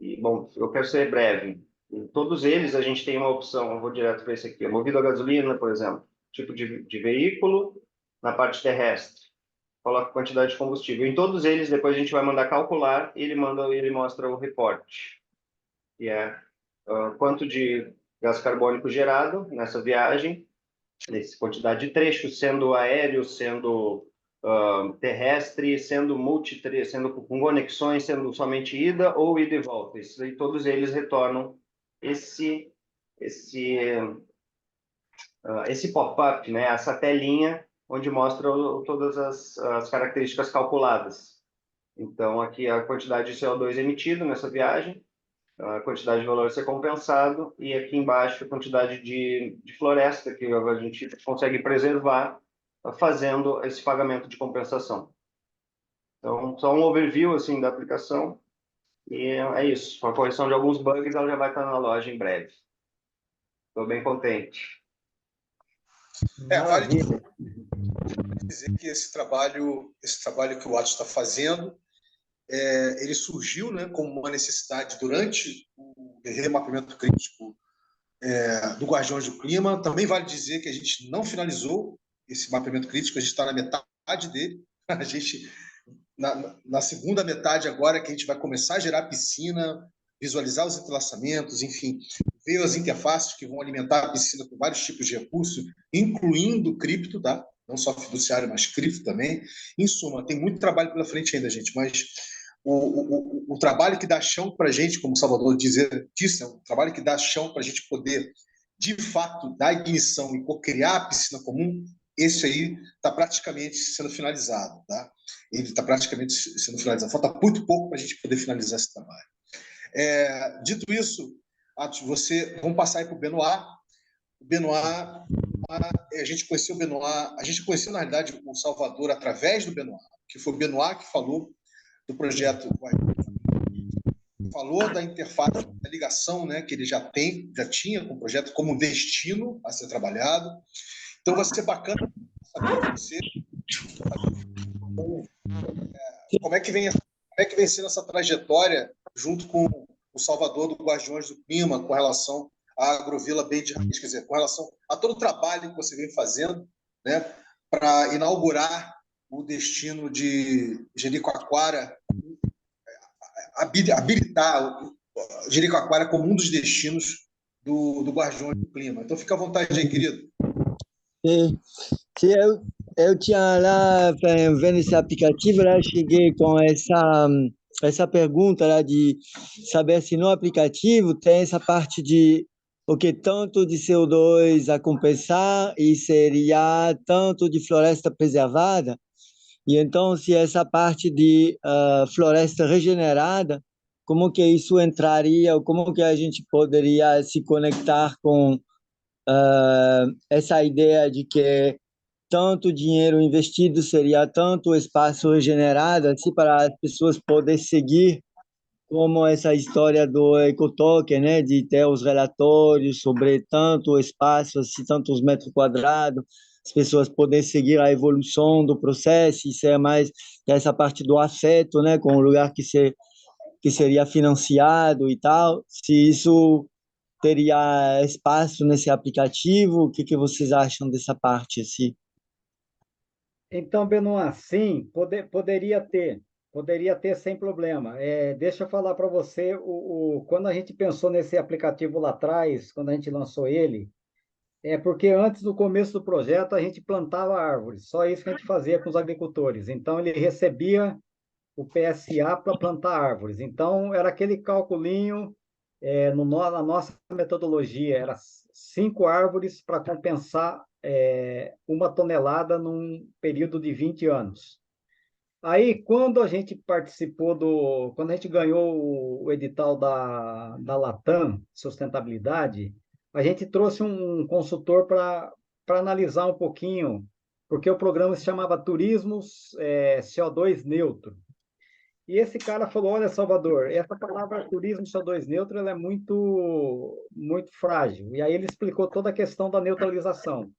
E, bom, eu quero ser breve. Em todos eles, a gente tem uma opção, eu vou direto para esse aqui, é movido a gasolina, por exemplo, tipo de veículo, na parte terrestre, coloca a quantidade de combustível. Em todos eles, depois a gente vai mandar calcular e ele mostra o reporte, que é quanto de gás carbônico gerado nessa viagem, nessa quantidade de trechos, sendo aéreo, sendo terrestre, sendo sendo com conexões, sendo somente ida ou ida e volta. Isso aí, todos eles retornam esse esse esse pop-up, né? Essa telinha onde mostra todas as características calculadas. Então, aqui a quantidade de CO2 emitido nessa viagem, a quantidade de valor a ser compensado, e aqui embaixo a quantidade de floresta que a gente consegue preservar fazendo esse pagamento de compensação. Então, só um overview assim, da aplicação, e é isso. Com a correção de alguns bugs, ela já vai estar na loja em breve. Estou bem contente. Vale Maravilha. dizer que esse trabalho que o Atos está fazendo, ele surgiu, né, como uma necessidade durante o remapeamento crítico do Guardiões do Clima. Também vale dizer que a gente não finalizou esse mapeamento crítico, a gente está na metade dele. A gente, na segunda metade agora, que a gente vai começar a gerar piscina, visualizar os entrelaçamentos, enfim, ver as interfaces que vão alimentar a piscina com vários tipos de recursos, incluindo cripto, tá? Não só fiduciário, mas cripto também. Em suma, tem muito trabalho pela frente ainda, gente, mas o trabalho que dá chão para a gente, como o Salvador disse, é um trabalho que dá chão para a gente poder, de fato, dar ignição e criar a piscina comum. Esse aí está praticamente sendo finalizado, tá? Ele está praticamente sendo finalizado. Falta muito pouco para a gente poder finalizar esse trabalho. Dito isso, Atos, vamos passar aí para o Benoit. O Benoit, a gente conheceu o Benoit, a gente conheceu, na realidade, o Salvador através do Benoit, que foi o Benoit que falou do projeto, falou da interface, da ligação, né, que ele já tinha com o projeto como destino a ser trabalhado. Então vai ser bacana saber de você como é que vem sendo essa trajetória junto com o Salvador do Guardiões do Clima, com relação à Agrovila Bem de Raiz, quer dizer, com relação a todo o trabalho que você vem fazendo, né, para inaugurar o destino de Jericoacoara, habilitar Jericoacoara como um dos destinos do Guardiões do Clima. Então fica à vontade aí, querido. Sim, sim, eu tinha lá, vendo esse aplicativo, lá, cheguei com essa pergunta lá de saber se no aplicativo tem essa parte de o que tanto de CO2 a compensar e seria tanto de floresta preservada. E então, se essa parte de floresta regenerada, como que isso entraria, ou como que a gente poderia se conectar com essa ideia de que tanto dinheiro investido seria tanto espaço regenerado, assim, para as pessoas poderem seguir como essa história do EcoToken, né, de ter os relatórios sobre tanto espaço, assim, tantos metros quadrados, as pessoas poderem seguir a evolução do processo, e ser mais essa parte do afeto, né, com o lugar que seria financiado e tal, se isso teria espaço nesse aplicativo, o que vocês acham dessa parte, assim? Então, Benoit, sim, poderia ter sem problema. Deixa eu falar para você, quando a gente pensou nesse aplicativo lá atrás, quando a gente lançou ele, porque antes, no começo do projeto, a gente plantava árvores, só isso que a gente fazia com os agricultores. Então, ele recebia o PSA para plantar árvores. Então, era aquele calculinho, na nossa metodologia, era 5 árvores para compensar 1 tonelada num período de 20 anos. Aí, quando a gente ganhou o edital da Latam Sustentabilidade, a gente trouxe um consultor para analisar um pouquinho, porque o programa se chamava Turismo CO2 Neutro. E esse cara falou: olha, Salvador, essa palavra turismo CO2 neutro ela é muito frágil. E aí ele explicou toda a questão da neutralização,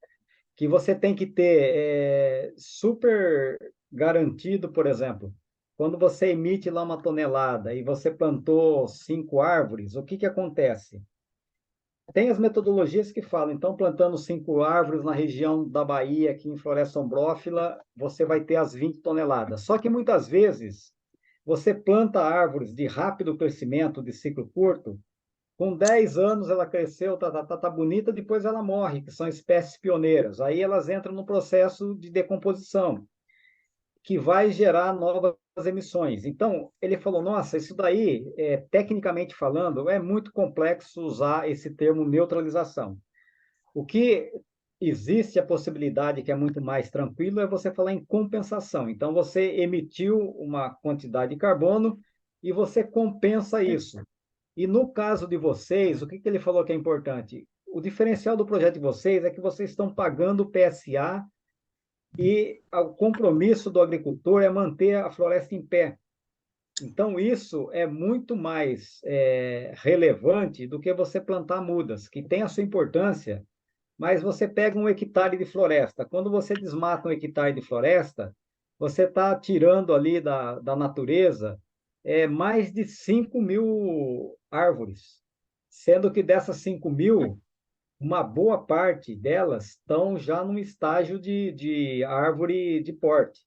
que você tem que ter super garantido, por exemplo, quando você emite lá 1 tonelada e você plantou 5 árvores, o que acontece? tem as metodologias que falam, então, plantando 5 árvores na região da Bahia, aqui em Floresta Ombrófila, você vai ter as 20 toneladas. Só que muitas vezes você planta árvores de rápido crescimento, de ciclo curto, com 10 anos ela cresceu, tá bonita, depois ela morre, que são espécies pioneiras. Aí elas entram no processo de decomposição, que vai gerar novas emissões. Então, ele falou, nossa, isso daí, tecnicamente falando, é muito complexo usar esse termo neutralização. O que existe a possibilidade, que é muito mais tranquilo, é você falar em compensação. Então, você emitiu uma quantidade de carbono e você compensa isso. E no caso de vocês, o que ele falou que é importante? O diferencial do projeto de vocês é que vocês estão pagando o PSA e o compromisso do agricultor é manter a floresta em pé. Então, isso é muito mais relevante do que você plantar mudas, que tem a sua importância, mas você pega 1 hectare de floresta. Quando você desmata 1 hectare de floresta, você está tirando ali da natureza mais de 5.000 árvores, sendo que dessas 5.000, uma boa parte delas estão já num estágio de árvore de porte.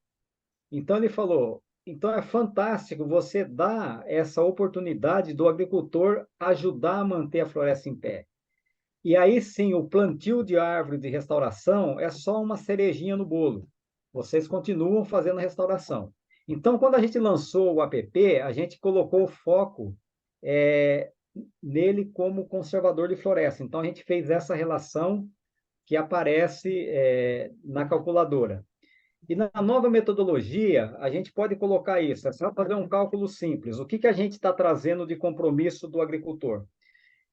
Então, ele falou, então é fantástico você dar essa oportunidade do agricultor ajudar a manter a floresta em pé. E aí sim, o plantio de árvore de restauração é só uma cerejinha no bolo. Vocês continuam fazendo restauração. Então, quando a gente lançou o app, a gente colocou o foco nele como conservador de floresta. Então, a gente fez essa relação que aparece na calculadora. E na nova metodologia, a gente pode colocar isso, é só fazer um cálculo simples. O que a gente está trazendo de compromisso do agricultor?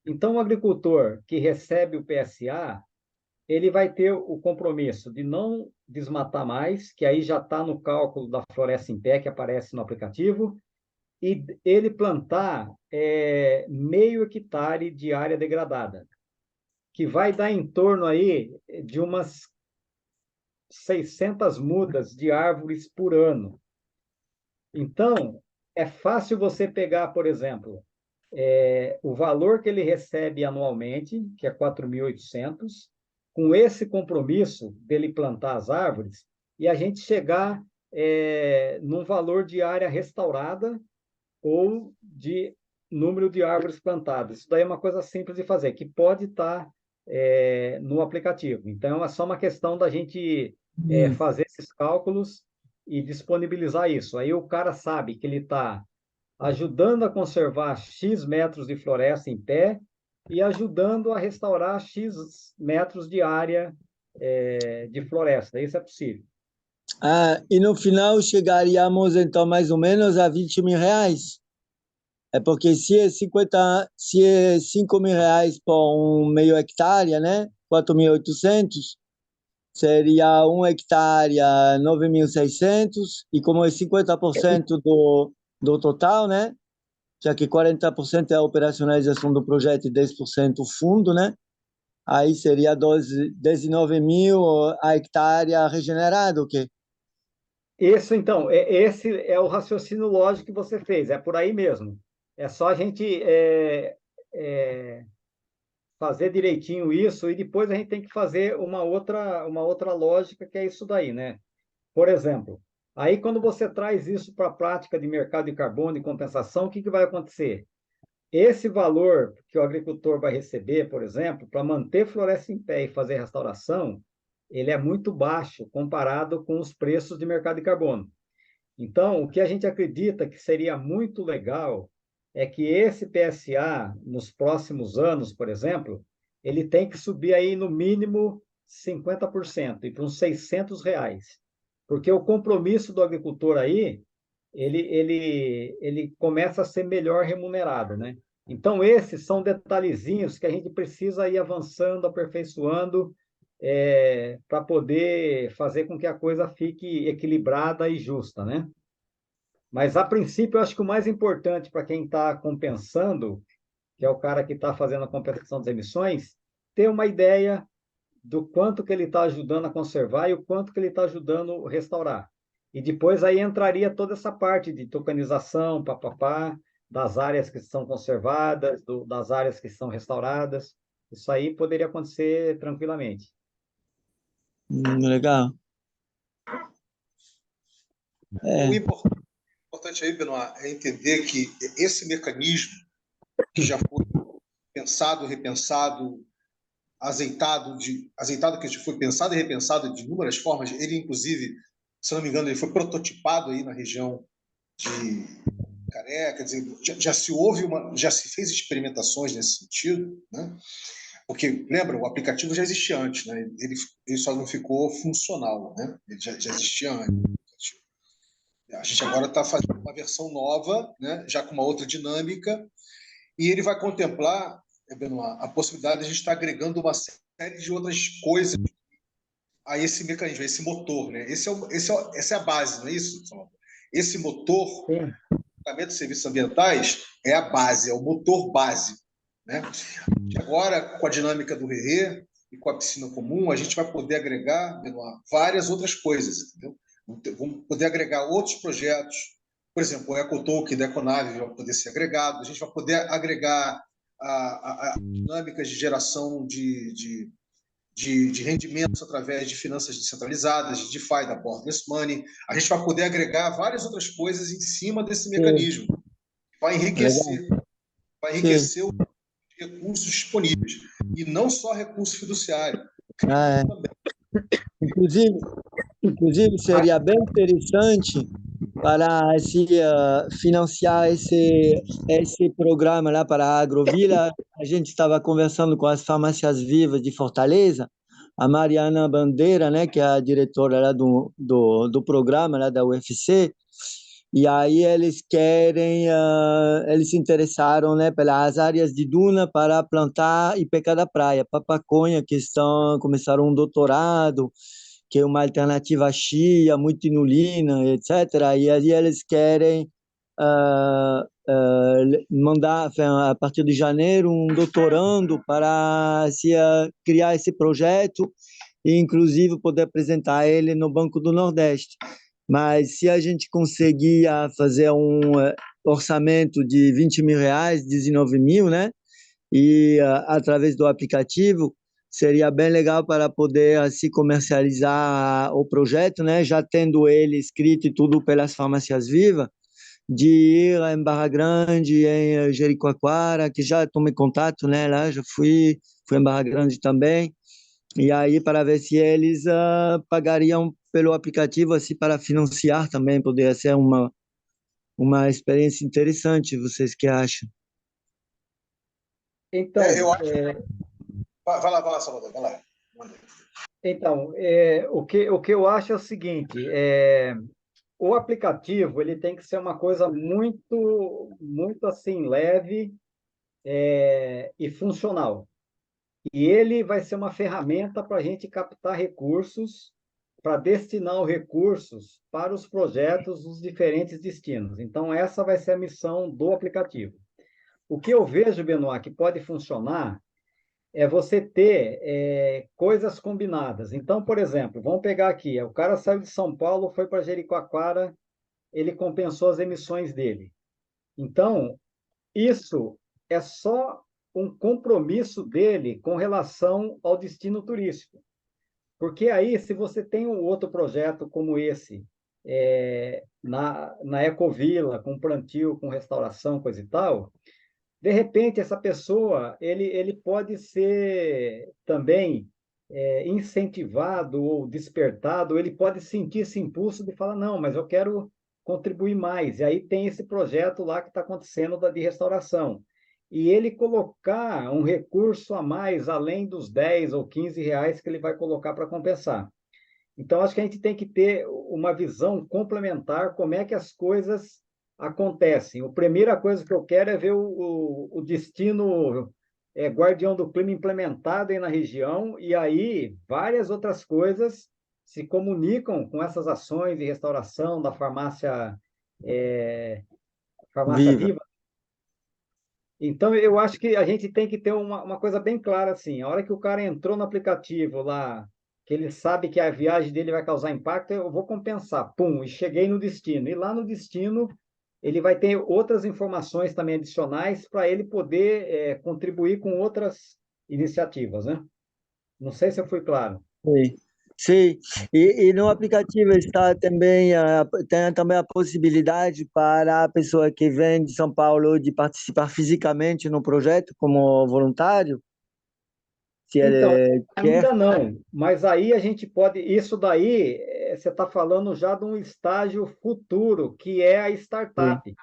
Então, o agricultor que recebe o PSA, ele vai ter o compromisso de não desmatar mais, que aí já está no cálculo da floresta em pé, que aparece no aplicativo, e ele plantar meio hectare de área degradada, que vai dar em torno aí de umas 600 mudas de árvores por ano. Então, é fácil você pegar, por exemplo, o valor que ele recebe anualmente, que é 4.800, com esse compromisso dele plantar as árvores, e a gente chegar num valor de área restaurada ou de número de árvores plantadas. Isso daí é uma coisa simples de fazer, que pode estar no aplicativo. Então, é só uma questão da gente fazer esses cálculos e disponibilizar isso. Aí o cara sabe que ele está ajudando a conservar X metros de floresta em pé e ajudando a restaurar X metros de área de floresta. Isso é possível. Ah, e no final chegaríamos então mais ou menos a 20 mil reais. É porque se é 5 mil reais por um meio hectare, né? 4.800, seria 1 hectare a 9.600, e como é 50% do total, né? Já que 40% é a operacionalização do projeto e 10% o fundo, né? Aí seria 19 mil a hectare regenerado, o quê? Isso, então, esse é o raciocínio lógico que você fez, é por aí mesmo. É só a gente fazer direitinho isso, e depois a gente tem que fazer uma outra lógica, que é isso daí, né? Por exemplo, aí quando você traz isso para a prática de mercado de carbono e compensação, o que vai acontecer? Esse valor que o agricultor vai receber, por exemplo, para manter floresta em pé e fazer restauração, ele é muito baixo comparado com os preços de mercado de carbono. Então, o que a gente acredita que seria muito legal é que esse PSA, nos próximos anos, por exemplo, ele tem que subir aí no mínimo 50%, e para uns R$ 600. Porque o compromisso do agricultor aí, ele começa a ser melhor remunerado, né? Então, esses são detalhezinhos que a gente precisa ir avançando, aperfeiçoando, para poder fazer com que a coisa fique equilibrada e justa, né? Mas, a princípio, eu acho que o mais importante para quem está compensando, que é o cara que está fazendo a compensação das emissões, ter uma ideia do quanto que ele está ajudando a conservar e o quanto que ele está ajudando a restaurar. E depois aí entraria toda essa parte de tokenização, papapá, das áreas que são conservadas, das áreas que são restauradas. Isso aí poderia acontecer tranquilamente. Legal. O É, importante aí, Benoit, é entender que esse mecanismo que já foi pensado, repensado, azeitado que foi pensado e repensado de inúmeras formas, ele inclusive, se não me engano, ele foi prototipado aí na região de Careca, quer dizer, já se fez experimentações nesse sentido, né? Porque, lembra, o aplicativo já existia antes, né? Ele só não ficou funcional, né? Ele já existia antes. A gente agora está fazendo uma versão nova, né? Já com uma outra dinâmica, e ele vai contemplar, Benoit, a possibilidade de a gente estar agregando uma série de outras coisas a esse mecanismo, a esse motor, né? Essa é a base, não é isso, Salvador? Esse motor, Sim, de serviços ambientais, é a base, é o motor base, né? Agora, com a dinâmica do RERE e com a piscina comum, a gente vai poder agregar, Benoit, várias outras coisas, entendeu? Vamos poder agregar outros projetos, por exemplo, o EcoToken da Econave vai poder ser agregado, a gente vai poder agregar a dinâmicas de geração de rendimentos através de finanças descentralizadas, de DeFi, da Borderless Money. A gente vai poder agregar várias outras coisas em cima desse sim, mecanismo. Vai legal. enriquecer, vai Sim. enriquecer os recursos disponíveis. E não só recurso fiduciário. Ah, é. Inclusive, inclusive, seria bem interessante para financiar esse programa lá para a Agrovila. A gente estava conversando com as farmácias vivas de Fortaleza, a Mariana Bandeira, né, que é a diretora lá do programa lá da UFC, e aí eles querem, eles se interessaram, né, pelas áreas de duna para plantar ipêca da praia, papaconha, começaram um doutorado, que é uma alternativa à chia, muito inulina, etc. E aí eles querem mandar, a partir de janeiro, um doutorando para criar esse projeto e, inclusive, poder apresentar ele no Banco do Nordeste. Mas se a gente conseguir fazer um orçamento de 20 mil reais, 19 mil, né? E através do aplicativo, seria bem legal para poder assim comercializar o projeto, né? Já tendo ele escrito e tudo pelas farmácias vivas, de ir lá em Barra Grande, em Jericoacoara, que já tomei contato, né? Lá já fui em Barra Grande também, e aí para ver se eles pagariam pelo aplicativo assim para financiar também, poderia ser uma experiência interessante. Vocês que acham? então, Eu acho. Vai lá, Salvador, vai lá. Manda. o que eu acho é o seguinte, o aplicativo ele tem que ser uma coisa muito, muito assim, leve, e funcional. E ele vai ser uma ferramenta para a gente captar recursos, para destinar os recursos para os projetos dos diferentes destinos. Então, essa vai ser a missão do aplicativo. O que eu vejo, Benoit, que pode funcionar é você ter coisas combinadas. Então, por exemplo, vamos pegar aqui, o cara saiu de São Paulo, foi para Jericoacoara, ele compensou as emissões dele. Então, isso é só um compromisso dele com relação ao destino turístico. Porque aí, se você tem um outro projeto como esse, na Ecovila, com plantio, com restauração, coisa e tal, de repente, essa pessoa, ele pode ser também incentivado ou despertado, ele pode sentir esse impulso de falar, não, mas eu quero contribuir mais. E aí tem esse projeto lá que está acontecendo de restauração. E ele colocar um recurso a mais, além dos 10 ou 15 reais que ele vai colocar para compensar. Então, acho que a gente tem que ter uma visão complementar, como é que as coisas acontecem. A primeira coisa que eu quero é ver o destino guardião do clima implementado aí na região, e aí várias outras coisas se comunicam com essas ações de restauração da farmácia Viva. viva. Então, eu acho que a gente tem que ter uma coisa bem clara, assim, a hora que o cara entrou no aplicativo lá, que ele sabe que a viagem dele vai causar impacto, eu vou compensar, pum, e cheguei no destino. E lá no destino, ele vai ter outras informações também adicionais para ele poder contribuir com iniciativas, né? Não sei se eu fui claro. Sim, sim. E no aplicativo está também tem também a possibilidade para a pessoa que vem de São Paulo de participar fisicamente no projeto como voluntário, se Então, ele quer. ainda não, mas aí a gente pode. Isso daí, você está falando já de um estágio futuro, que é a Sim, startup.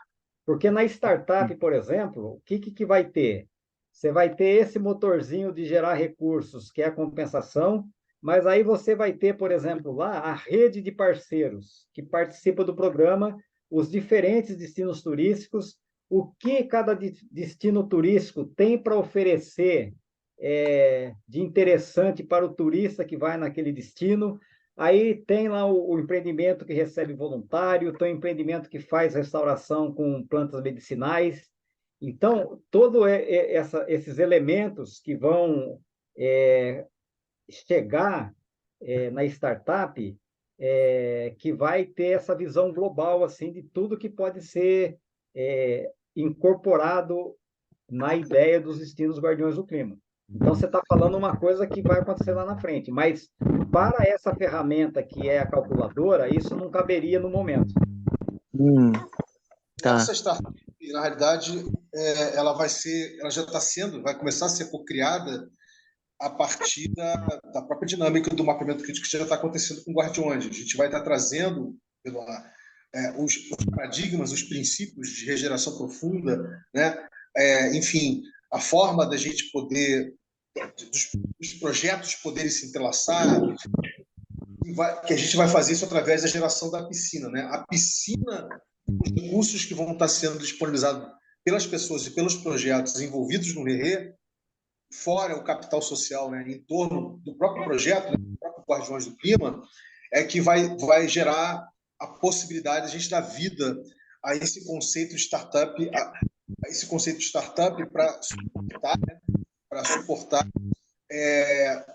Porque na startup, por exemplo, o que vai ter? Você vai ter esse motorzinho de gerar recursos, que é a compensação, mas aí você vai ter, por exemplo, lá a rede de parceiros que participa do programa, os diferentes destinos turísticos, o que cada destino turístico tem para oferecer de interessante para o turista que vai naquele destino. Aí tem lá o empreendimento que recebe voluntário, tem o empreendimento que faz restauração com plantas medicinais. Então, todos esses elementos que vão é, chegar na startup, que vai ter essa visão global assim de tudo que pode ser incorporado na ideia dos destinos guardiões do clima. Então, você está falando uma coisa que vai acontecer lá na frente, mas para essa ferramenta que é a calculadora, isso não caberia no momento. Tá. Essa startup, na realidade, ela já está sendo, vai começar a ser co-criada a partir da própria dinâmica do mapeamento crítico que já está acontecendo com Guardiões. A gente vai estar trazendo os paradigmas, os princípios de regeneração profunda, né? Enfim, a forma da gente poder, dos projetos poderem se entrelaçar, que a gente vai fazer isso através da geração da piscina, né? A piscina, os recursos que vão estar sendo disponibilizados pelas pessoas e pelos projetos envolvidos no RERE, fora o capital social, né, em torno do próprio projeto, do próprio Guardiões do Clima, é que vai gerar a possibilidade de a gente dar vida a esse conceito de startup, para suportar, né,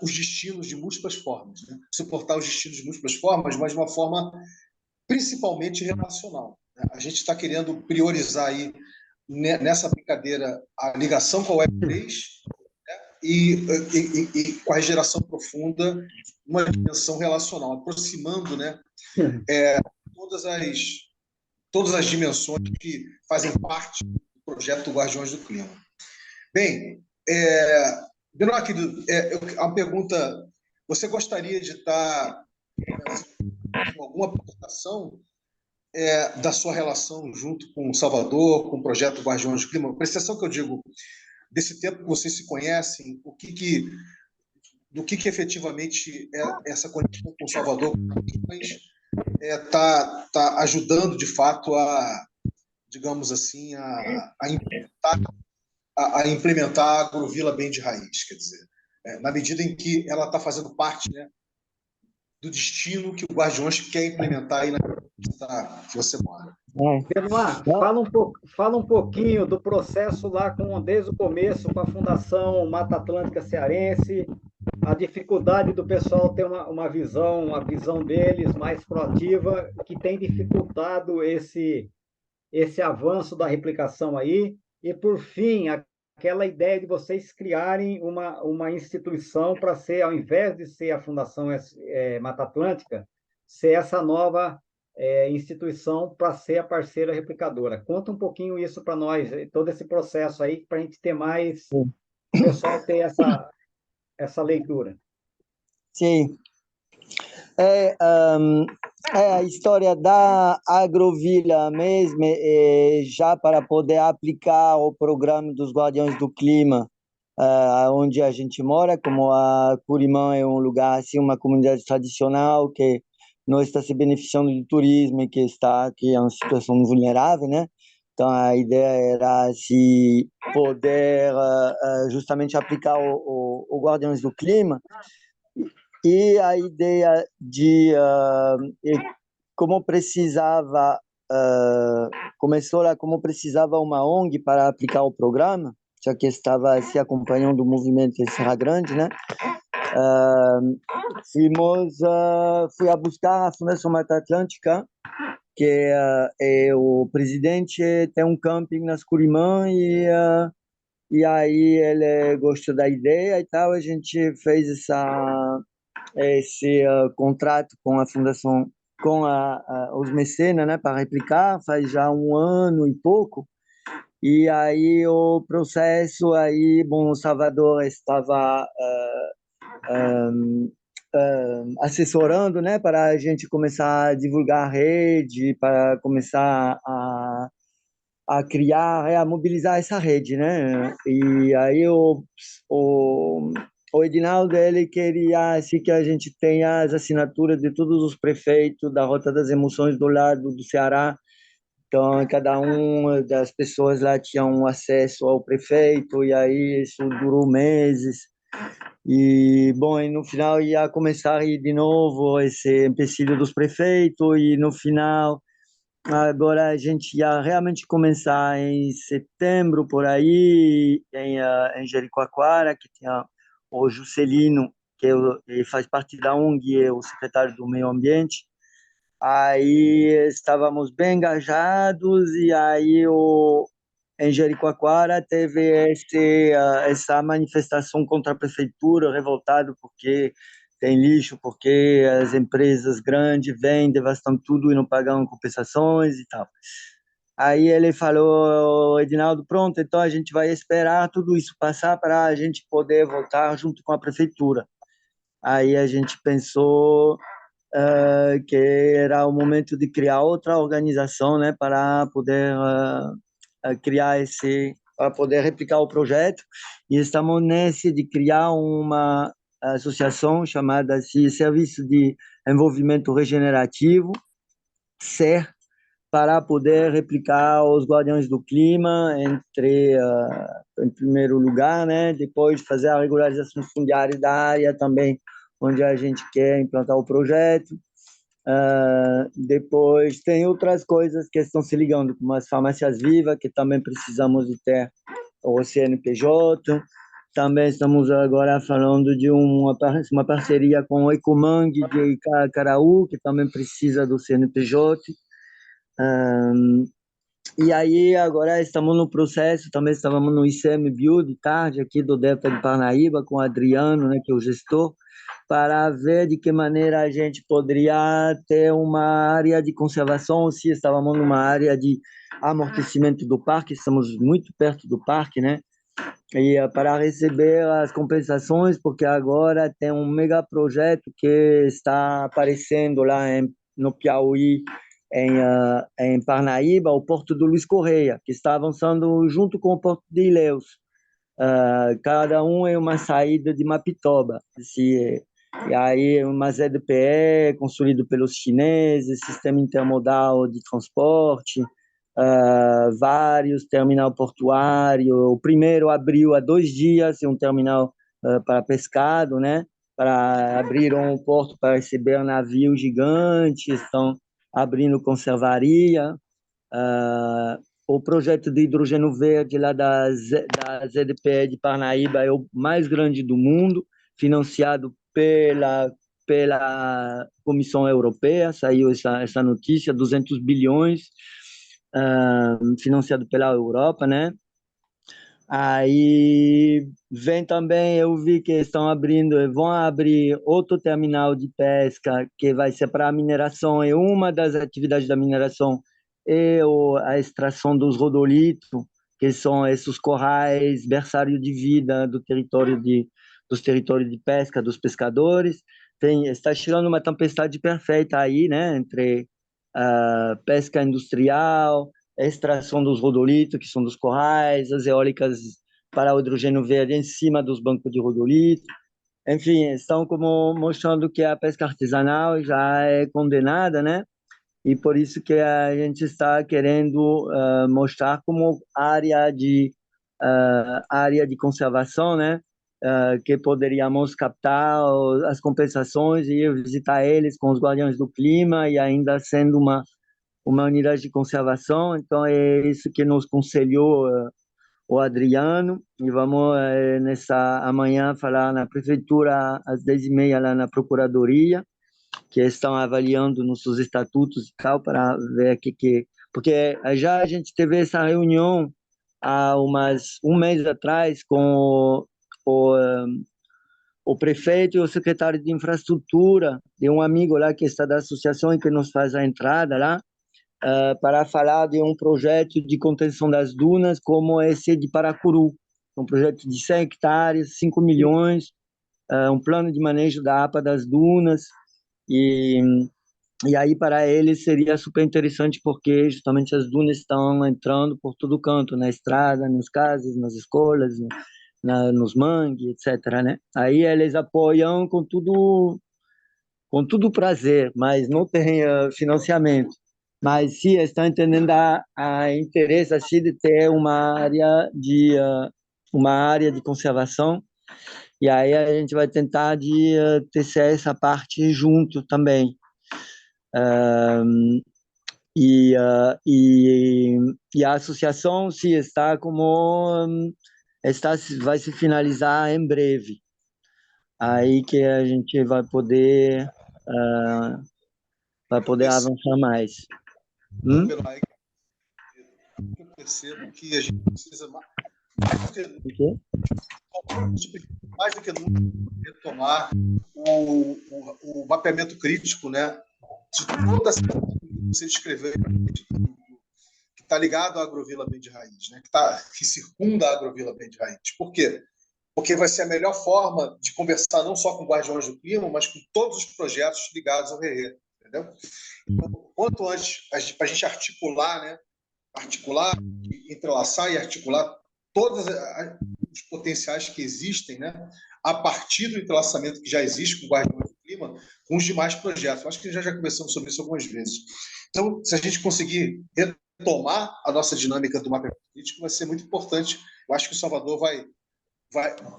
os destinos de múltiplas formas, né? Suportar os destinos de múltiplas formas, mas de uma forma principalmente relacional. Né? A gente está querendo priorizar aí nessa brincadeira a ligação com a Web3 e com a regeneração profunda, uma dimensão relacional, aproximando, né, todas as dimensões que fazem parte do projeto Guardiões do Clima. Bem, Benoc, uma pergunta: você gostaria de estar com alguma apresentação da sua relação junto com o Salvador, com o projeto Guardiões do Clima? Prestação que eu digo, desse tempo que vocês se conhecem, do que efetivamente essa conexão com o Salvador está ajudando, de fato, digamos assim, a implementar a agrovila bem de raiz, quer dizer, na medida em que ela está fazendo parte, né, do destino que o Guardiões quer implementar aí que você mora. Benoit, fala um pouquinho do processo lá desde o começo com a Fundação Mata Atlântica Cearense, a dificuldade do pessoal ter uma visão, a visão deles mais proativa, que tem dificultado esse avanço da replicação aí, e por fim, aquela ideia de vocês criarem uma instituição para ser, ao invés de ser a Fundação Mata Atlântica, ser essa nova instituição para ser a parceira replicadora. Conta um pouquinho isso para nós, todo esse processo aí, para a gente ter mais, o pessoal ter essa leitura. Sim. É, a história da agrovila mesmo, já para poder aplicar o programa dos Guardiões do Clima, onde a gente mora, como a Curimã é um lugar, assim, uma comunidade tradicional que não está se beneficiando do turismo e que está aqui em uma situação vulnerável, né? Então, a ideia era se poder justamente aplicar o Guardiões do Clima, e a ideia de como precisava começou lá como precisava uma ONG para aplicar o programa, já que estava se acompanhando o movimento em Serra Grande, né? Fui a buscar a Fundação Mata Atlântica, que é o presidente tem um camping nas Curimã e aí ele gostou da ideia e tal, a gente fez esse contrato com a fundação, com os mecenas, né, para replicar, faz já 1 ano e pouco. E aí o processo aí, bom, o Salvador estava assessorando, né, para a gente começar a divulgar a rede, para começar a criar, a mobilizar essa rede, né? E aí o, o Edinaldo, ele queria assim, que a gente tenha as assinaturas de todos os prefeitos da Rota das Emoções do lado do Ceará. Então, cada uma das pessoas lá tinha um acesso ao prefeito, e aí isso durou meses. E, bom, e no final ia começar aí de novo esse empecilho dos prefeitos, e no final, agora a gente ia realmente começar em setembro, por aí, em Jericoacoara, que tinha o Juscelino, ele faz parte da ONG, é o secretário do Meio Ambiente. Aí estávamos bem engajados, e aí em Jericoacoara teve essa manifestação contra a prefeitura, revoltado porque tem lixo, porque as empresas grandes vêm, devastam tudo e não pagam compensações e tal. Aí ele falou, Edinaldo, pronto, então a gente vai esperar tudo isso passar para a gente poder voltar junto com a prefeitura. Aí a gente pensou que era o momento de criar outra organização, né, para poder criar para poder replicar o projeto. E estamos nesse de criar uma associação chamada Serviço de Envolvimento Regenerativo, SER, para poder replicar os Guardiões do Clima em primeiro lugar, né? Depois fazer a regularização fundiária da área também, onde a gente quer implantar o projeto. Depois tem outras coisas que estão se ligando, como as farmácias vivas, que também precisamos de ter o CNPJ. Também estamos agora falando de uma parceria com o Ecomang de Caraú, que também precisa do CNPJ. E aí agora estamos no processo, também estávamos no ICMBio de tarde, aqui do Delta de Parnaíba, com o Adriano, né, que é o gestor, para ver de que maneira a gente poderia ter uma área de conservação, se estávamos numa área de amortecimento do parque, estamos muito perto do parque, né? E para receber as compensações, porque agora tem um mega projeto que está aparecendo lá no Piauí, em Parnaíba, o Porto do Luiz Correia, que está avançando junto com o Porto de Ilhéus. Cada um é uma saída de Mapitoba. E aí, uma ZDPE construído pelos chineses, sistema intermodal de transporte, vários terminal portuário. O primeiro abriu há 2 dias, um terminal para pescado, né? Abriram um porto para receber navios gigantes, estão abrindo conservaria. O projeto de hidrogênio verde lá da ZDPE de Parnaíba é o mais grande do mundo, financiado pela Comissão Europeia. Saiu essa notícia, 200 bilhões, financiado pela Europa, né? Aí vem também, eu vi que vão abrir outro terminal de pesca que vai ser para a mineração, e uma das atividades da mineração é a extração dos rodolitos, que são esses corrais, berçário de vida dos territórios de pesca dos pescadores. Está chegando uma tempestade perfeita aí, né, entre a pesca industrial, a extração dos rodolitos, que são dos corrais, as eólicas para o hidrogênio verde em cima dos bancos de rodolito. Enfim, estão como mostrando que a pesca artesanal já é condenada, né? E por isso que a gente está querendo mostrar como área de conservação, né? Que poderíamos captar as compensações e ir visitar eles com os Guardiões do Clima, e ainda sendo uma unidade de conservação. Então é isso que nos aconselhou o Adriano, e vamos amanhã falar na prefeitura às 10h30 lá na procuradoria, que estão avaliando nossos estatutos e tal, para ver porque já a gente teve essa reunião há um mês atrás com o, o prefeito e o secretário de infraestrutura, de um amigo lá que está da associação e que nos faz a entrada lá, para falar de um projeto de contenção das dunas como esse de Paracuru, um projeto de 100 hectares, 5 milhões, um plano de manejo da APA das dunas, e aí para eles seria super interessante porque justamente as dunas estão entrando por todo canto, na estrada, nas casas, nas escolas, nos mangues, etc., né? Aí eles apoiam com tudo prazer, mas não tem financiamento. Mas sim, estão entendendo a interesse assim, de ter uma área de conservação, e aí a gente vai tentar de tecer essa parte junto também. E a associação sim, está como vai se finalizar em breve. Aí que a gente vai poder avançar mais. Eu percebo que a gente precisa mais do que nunca retomar o mapeamento crítico, né, de toda essa que você descreveu, que está ligado à Agrovila Bem de Raiz, né, que circunda a Agrovila Bem de Raiz. Por quê? Porque vai ser a melhor forma de conversar não só com Guardiões do Clima, mas com todos os projetos ligados ao RE. Entendeu? Então, quanto antes, para a gente articular, né, entrelaçar e articular todos os potenciais que existem, né, a partir do entrelaçamento que já existe com o Guardiões do Clima, com os demais projetos. Acho que já conversamos sobre isso algumas vezes. Então, se a gente conseguir retomar a nossa dinâmica do mapeamento crítico, vai ser muito importante. Eu acho que o Salvador vai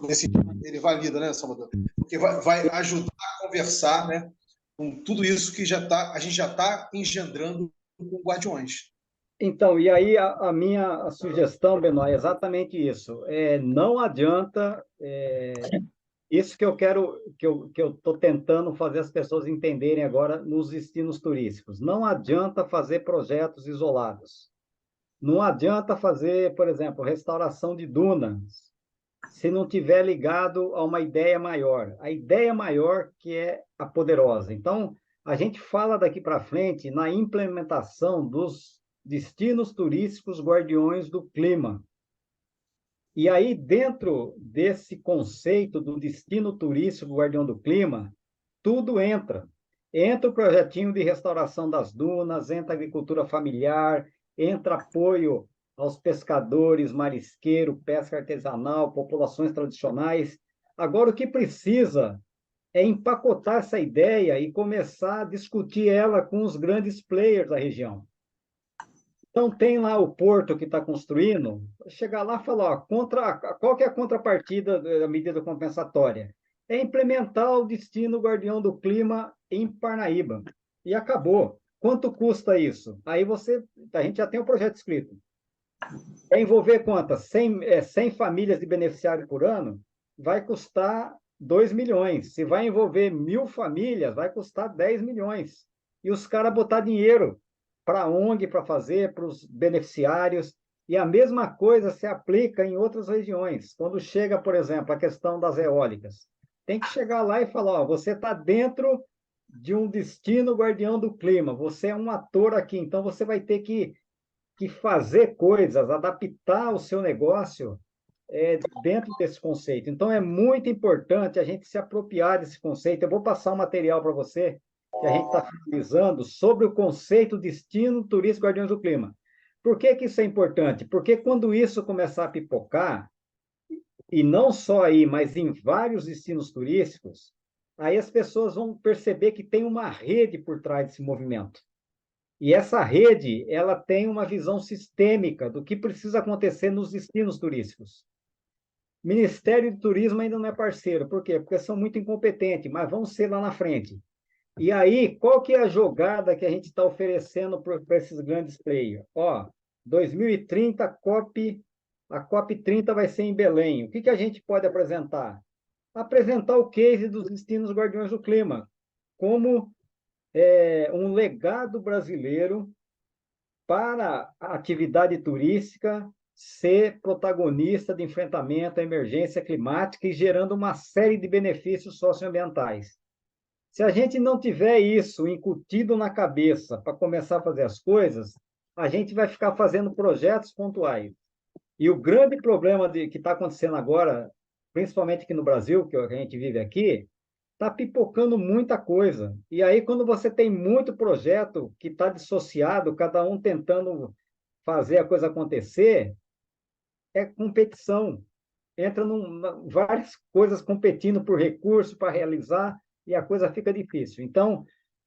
nesse ele valida, né, Salvador? Porque vai ajudar a conversar, né, com tudo isso que a gente já está engendrando com Guardiões. Então, e aí a minha sugestão, Benoit, é exatamente isso. Não adianta, isso que eu quero, que eu estou tentando fazer as pessoas entenderem agora nos destinos turísticos. Não adianta fazer projetos isolados. Não adianta fazer, por exemplo, restauração de dunas, se não tiver ligado a uma ideia maior. A ideia maior que é a poderosa. Então, a gente fala daqui para frente na implementação dos destinos turísticos guardiões do clima. E aí, dentro desse conceito do destino turístico guardião do clima, tudo entra. Entra o projetinho de restauração das dunas, entra a agricultura familiar, entra apoio aos pescadores, marisqueiro, pesca artesanal, populações tradicionais. Agora, o que precisa é empacotar essa ideia e começar a discutir ela com os grandes players da região. Então, tem lá o porto que está construindo, chegar lá e falar, qual que é a contrapartida da medida compensatória? É implementar o destino guardião do clima em Parnaíba. E acabou. Quanto custa isso? Aí a gente já tem o projeto escrito. É envolver quantas? 100 famílias de beneficiário por ano? Vai custar 2 milhões. Se vai envolver 1.000 famílias, vai custar 10 milhões. E os caras botar dinheiro para a ONG, para fazer, para os beneficiários. E a mesma coisa se aplica em outras regiões. Quando chega, por exemplo, a questão das eólicas, tem que chegar lá e falar: ó, você está dentro de um destino guardião do clima, você é um ator aqui, então você vai ter que fazer coisas, adaptar o seu negócio dentro desse conceito. Então, é muito importante a gente se apropriar desse conceito. Eu vou passar um material para você que a gente está finalizando sobre o conceito destino turístico Guardiões do Clima. Por que isso é importante? Porque quando isso começar a pipocar, e não só aí, mas em vários destinos turísticos, aí as pessoas vão perceber que tem uma rede por trás desse movimento. E essa rede, ela tem uma visão sistêmica do que precisa acontecer nos destinos turísticos. O Ministério de Turismo ainda não é parceiro. Por quê? Porque são muito incompetentes, mas vão ser lá na frente. E aí, qual que é a jogada que a gente está oferecendo para esses grandes players? 2030, a COP30 vai ser em Belém. O que a gente pode apresentar? Apresentar o case dos destinos guardiões do clima, como um legado brasileiro para a atividade turística ser protagonista de enfrentamento à emergência climática e gerando uma série de benefícios socioambientais. Se a gente não tiver isso incutido na cabeça para começar a fazer as coisas, a gente vai ficar fazendo projetos pontuais. E o grande problema que está acontecendo agora, principalmente aqui no Brasil, que a gente vive aqui, está pipocando muita coisa. E aí, quando você tem muito projeto que está dissociado, cada um tentando fazer a coisa acontecer, é competição. Entra várias coisas competindo por recurso para realizar e a coisa fica difícil. Então,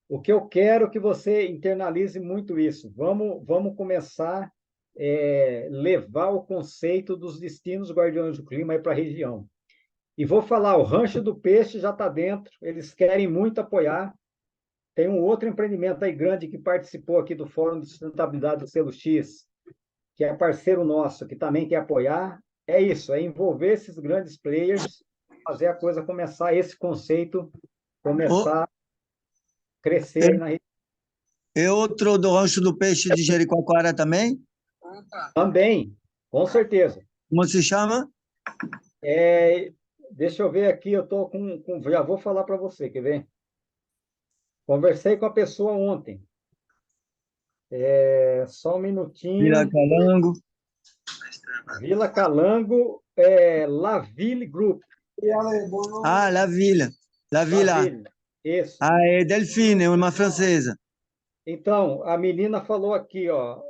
o que eu quero é que você internalize muito isso. Vamos começar a levar o conceito dos destinos guardiões do clima para a região. E vou falar, o Rancho do Peixe já está dentro, eles querem muito apoiar. Tem um outro empreendimento aí grande que participou aqui do Fórum de Sustentabilidade do Selo X, que é parceiro nosso, que também quer apoiar. É isso, é envolver esses grandes players, fazer a coisa começar, esse conceito começar a crescer aí na região. E outro do Rancho do Peixe de Jericoacoara também? Também, com certeza. Como se chama? Deixa eu ver aqui, eu estou já vou falar para você, quer ver? Conversei com a pessoa ontem. Só um minutinho. Vila Calango. Vila Calango, Laville Group. Ah, La Villa. La Villa. Laville, isso. Ah, é Delfine, uma francesa. Então, a menina falou aqui, ó.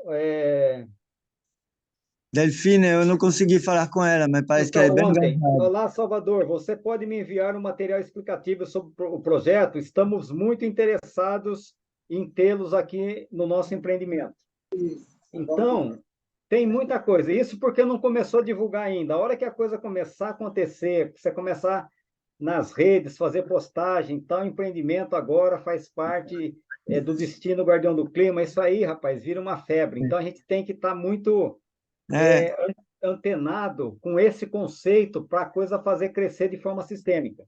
Delfine, eu não consegui falar com ela, mas parece que ela é bem Ontem, engraçada. olá, Salvador, você pode me enviar um material explicativo sobre o projeto? Estamos muito interessados em tê-los aqui no nosso empreendimento. Então, tem muita coisa. Isso porque não começou a divulgar ainda. A hora que a coisa começar a acontecer, você começar nas redes, fazer postagem, tal empreendimento agora faz parte do destino Guardião do Clima. Isso aí, rapaz, vira uma febre. Então, a gente tem que estar muito antenado com esse conceito para a coisa fazer crescer de forma sistêmica.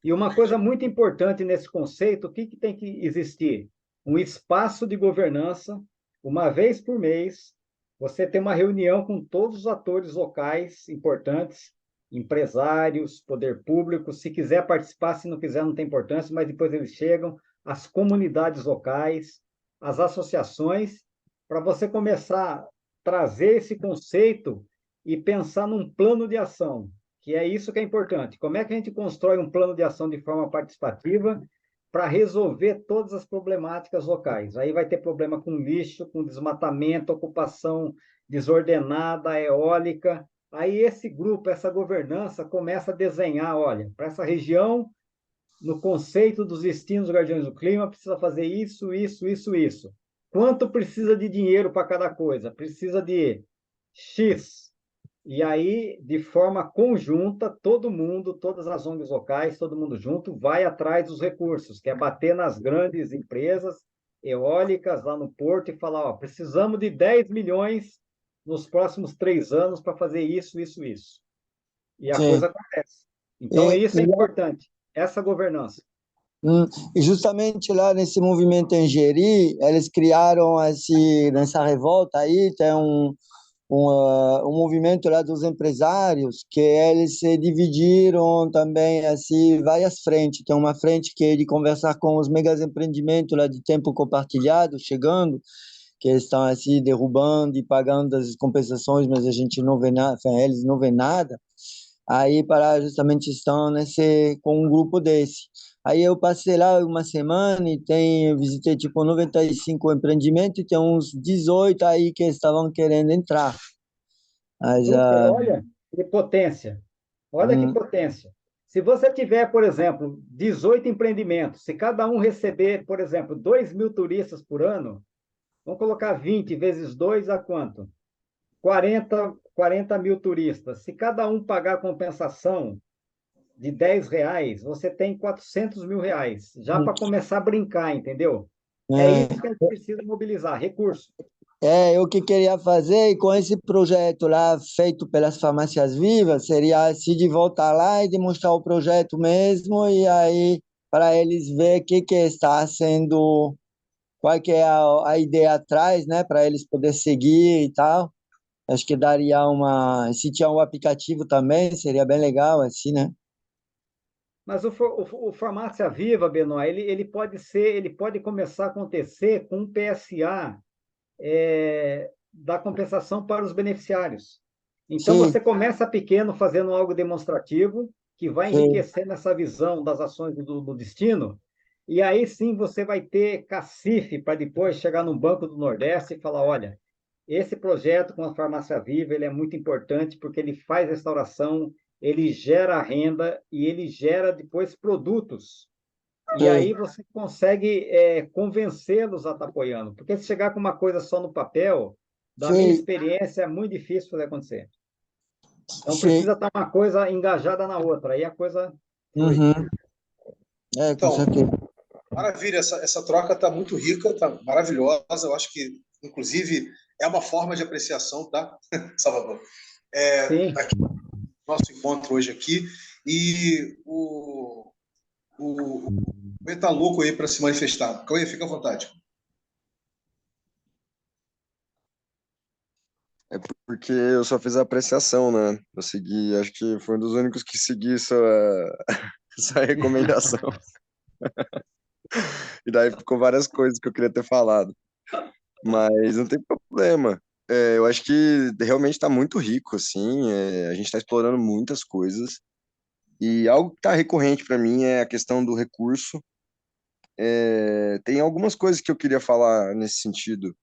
E uma coisa muito importante nesse conceito, o que tem que existir? Um espaço de governança, uma vez por mês, você tem uma reunião com todos os atores locais importantes, empresários, poder público, se quiser participar, se não quiser, não tem importância, mas depois eles chegam, as comunidades locais, as associações, para você começar a trazer esse conceito e pensar num plano de ação, que é isso que é importante. Como é que a gente constrói um plano de ação de forma participativa para resolver todas as problemáticas locais? Aí vai ter problema com lixo, com desmatamento, ocupação desordenada, eólica. Aí esse grupo, essa governança começa a desenhar, olha, para essa região, no conceito dos destinos guardiões do clima, precisa fazer isso, isso, isso, isso. Quanto precisa de dinheiro para cada coisa? Precisa de X. E aí, de forma conjunta, todo mundo, todas as ONGs locais, todo mundo junto, vai atrás dos recursos, que é bater nas grandes empresas eólicas lá no porto e falar, ó, precisamos de 10 milhões nos próximos 3 anos para fazer isso, isso, isso. E a coisa acontece. Então, isso é importante, essa governança. E justamente lá nesse movimento em Jeri, eles criaram nessa revolta aí, tem um movimento lá dos empresários que eles se dividiram também assim várias frentes. Tem uma frente que é de conversar com os megas empreendimentos lá de tempo compartilhado chegando, que eles estão assim derrubando e pagando as compensações, mas a gente não vê nada, eles não vê nada. Aí para justamente estão com um grupo desse. Aí eu passei lá uma semana e visitei tipo 95 empreendimentos e tem uns 18 aí que estavam querendo entrar. Mas, Olha que potência. Olha que potência. Se você tiver, por exemplo, 18 empreendimentos, se cada um receber, por exemplo, 2.000 turistas por ano, vamos colocar 20 vezes 2 a quanto? 40 mil turistas. Se cada um pagar a compensação de R$10, você tem 400 mil reais, já para começar a brincar, entendeu? É isso que a gente precisa mobilizar, recurso. O que queria fazer e com esse projeto lá feito pelas farmácias vivas seria assim de voltar lá e demonstrar o projeto mesmo e aí para eles ver o que está sendo, qual que é a ideia atrás, né, para eles poder seguir e tal. Acho que daria uma. Se tinha um aplicativo também, seria bem legal, assim, né? Mas o Farmácia Viva, Benoit, ele pode começar a acontecer com um PSA da compensação para os beneficiários. Então, Sim, você começa pequeno, fazendo algo demonstrativo, que vai sim, enriquecer nessa visão das ações do destino, e aí sim você vai ter cacife para depois chegar no Banco do Nordeste e falar, olha, esse projeto com a Farmácia Viva ele é muito importante porque ele faz restauração, ele gera renda e ele gera depois produtos. E sim, aí você consegue convencê-los a estar apoiando. Porque se chegar com uma coisa só no papel, da minha sim, experiência, é muito difícil fazer acontecer. Então sim. precisa estar uma coisa engajada na outra, aí a coisa flui. Uhum. É, com Então, certeza. maravilha, essa troca está muito rica, está maravilhosa. Eu acho que, inclusive, é uma forma de apreciação, tá, Salvador? Sim. Aqui, nosso encontro hoje aqui. E o Cauê tá louco aí para se manifestar. Cauê, fica à vontade. É porque eu só fiz a apreciação, né? Eu segui, acho que foi um dos únicos que segui essa, essa recomendação. E daí ficou várias coisas que eu queria ter falado. Mas não tem problema. É, eu acho que realmente está muito rico, assim. A gente está explorando muitas coisas. E algo que está recorrente para mim é a questão do recurso. Tem algumas coisas que eu queria falar nesse sentido.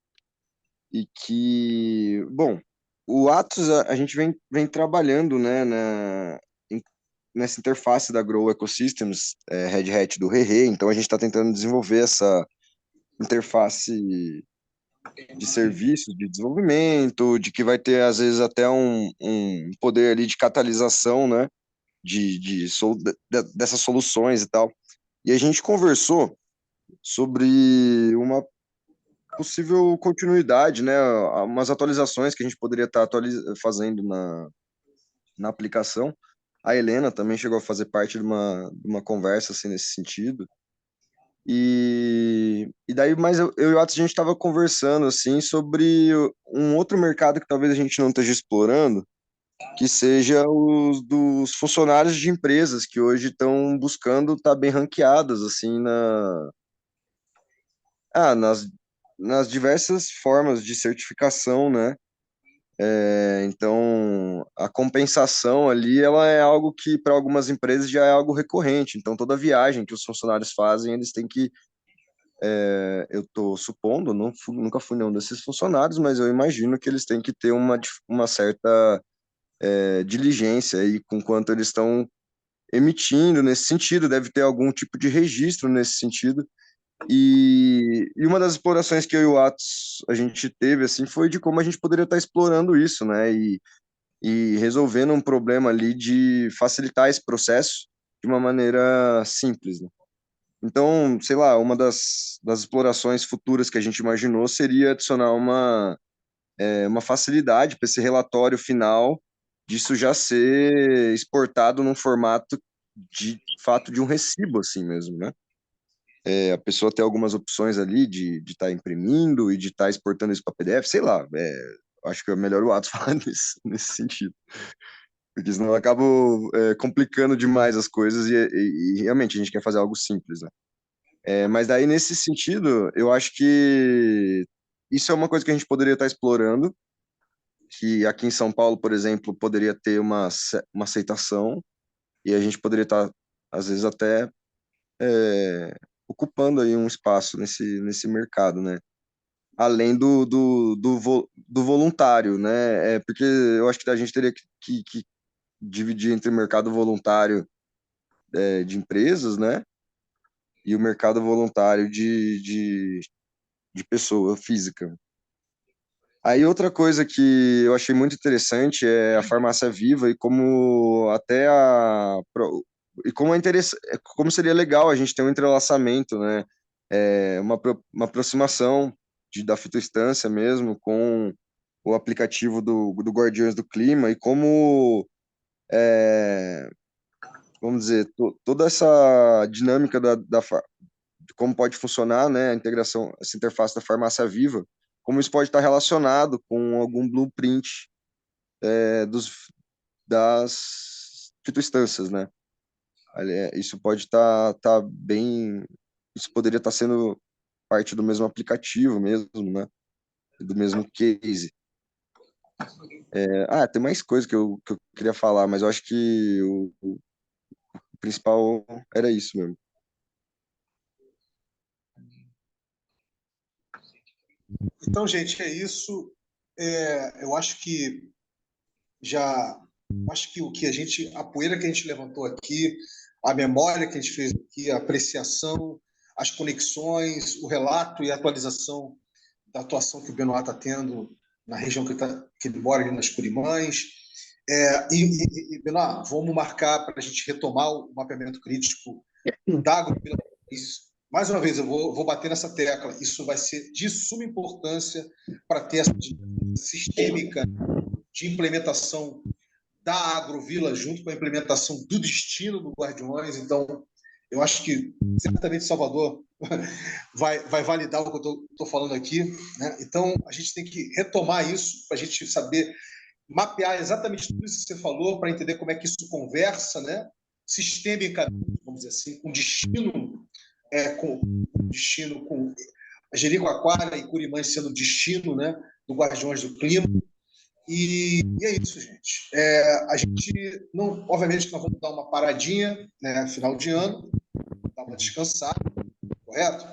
E que, bom, o Atos a gente vem trabalhando, né, nessa interface da Grow Ecosystems, Red Hat do Rere. Então a gente está tentando desenvolver essa interface de serviços, de desenvolvimento, de que vai ter, às vezes, até um poder ali de catalisação, né, dessas soluções e tal. E a gente conversou sobre uma possível continuidade, né, umas atualizações que a gente poderia estar fazendo na aplicação. A Helena também chegou a fazer parte de uma conversa assim, nesse sentido. E daí, mas eu e o Atos, a gente estava conversando assim sobre um outro mercado que talvez a gente não esteja explorando, que seja os dos funcionários de empresas que hoje estão buscando estar bem ranqueadas assim nas diversas formas de certificação, né? Então, a compensação ali, ela é algo que para algumas empresas já é algo recorrente. Então, toda viagem que os funcionários fazem, eles têm que eu estou supondo, nunca fui nenhum desses funcionários, mas eu imagino que eles têm que ter uma certa diligência aí com quanto eles estão emitindo nesse sentido, deve ter algum tipo de registro nesse sentido. E uma das explorações que eu e o Atos a gente teve assim foi de como a gente poderia estar explorando isso, né? E resolvendo um problema ali de facilitar esse processo de uma maneira simples, né? Então, sei lá, uma das explorações futuras que a gente imaginou seria adicionar uma facilidade para esse relatório final disso já ser exportado num formato de fato de um recibo, assim mesmo, né? A pessoa ter algumas opções ali de estar imprimindo e de estar exportando isso para PDF, sei lá, acho que é melhor o Atos falar nesse sentido, porque senão eu acabo complicando demais as coisas e realmente a gente quer fazer algo simples, né? Mas daí, nesse sentido, eu acho que isso é uma coisa que a gente poderia estar explorando, que aqui em São Paulo, por exemplo, poderia ter uma aceitação, e a gente poderia estar, às vezes, até ocupando aí um espaço nesse mercado, né? Além do voluntário, né? Porque eu acho que a gente teria que dividir entre o mercado voluntário de empresas, né? E o mercado voluntário de pessoa física. Aí outra coisa que eu achei muito interessante é a farmácia viva e como até e como como seria legal a gente ter um entrelaçamento, né? Uma aproximação da fitoestância mesmo com o aplicativo do Guardiões do Clima e como vamos dizer toda essa dinâmica de como pode funcionar, né, a integração, essa interface da farmácia viva, como isso pode estar relacionado com algum blueprint das fitoinstâncias, né? Isso pode tá bem... Isso poderia estar sendo parte do mesmo aplicativo mesmo, né? Do mesmo case. Tem mais coisa que eu queria falar, mas eu acho que o principal era isso mesmo. Então, gente, é isso. Eu acho que o que a poeira que a gente levantou aqui, a memória que a gente fez aqui, a apreciação, as conexões, o relato e a atualização da atuação que o Benoit está tendo na região que ele mora, ali nas Curimães. Benoit, vamos marcar para a gente retomar o mapeamento crítico da Agrovila. Mais uma vez, eu vou bater nessa tecla. Isso vai ser de suma importância para ter essa sistêmica de implementação da Agrovila junto com a implementação do destino do Guardiões. Então, eu acho que certamente Salvador vai validar o que eu estou falando aqui, né? Então, a gente tem que retomar isso para a gente saber mapear exatamente tudo isso que você falou, para entender como é que isso conversa, né? Sistemicamente, vamos dizer assim, com destino, com Jericoacoara e Curimães sendo destino, né, do Guardiões do Clima. E é isso, gente. A gente, não, obviamente, nós vamos dar uma paradinha, né, final de ano, dar uma descansada, correto?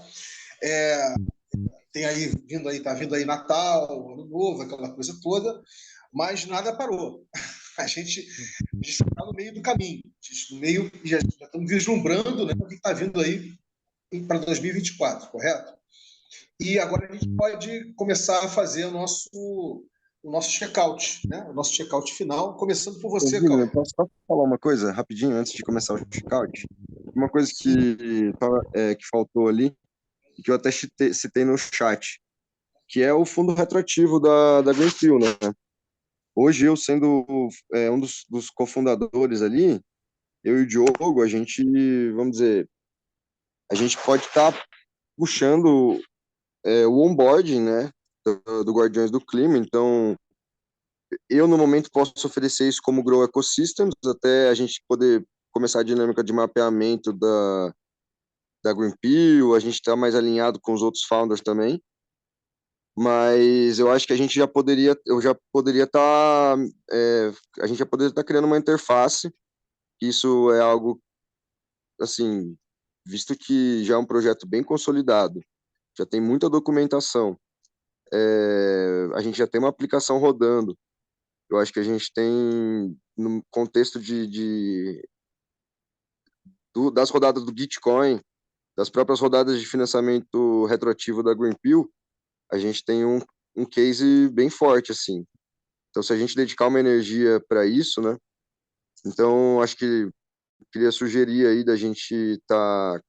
Tá vindo aí Natal, Ano Novo, aquela coisa toda, mas nada parou. A gente está no meio do caminho, já estamos vislumbrando, né, o que está vindo aí para 2024, correto? E agora a gente pode começar a fazer o nosso check-out, né? O nosso check-out final, começando por você, Cauê. Eu posso só falar uma coisa rapidinho antes de começar o check-out? Uma coisa que faltou ali, que eu até citei no chat, que é o fundo retroativo da Greenfield, né? Hoje, eu sendo um dos cofundadores ali, eu e o Diogo, a gente, vamos dizer, a gente pode estar puxando o onboarding, né, do Guardiões do Clima. Então, eu, no momento, posso oferecer isso como Grow Ecosystems, até a gente poder começar a dinâmica de mapeamento da Greenpeace, a gente está mais alinhado com os outros founders também. Mas eu acho que a gente já poderia estar, a gente já poderia estar criando uma interface. Isso é algo, assim, visto que já é um projeto bem consolidado, já tem muita documentação, a gente já tem uma aplicação rodando. Eu acho que a gente tem, no contexto das rodadas do Gitcoin, das próprias rodadas de financiamento retroativo da Greenpeace, a gente tem um case bem forte, assim. Então, se a gente dedicar uma energia para isso, né? Então, acho que queria sugerir aí da gente tá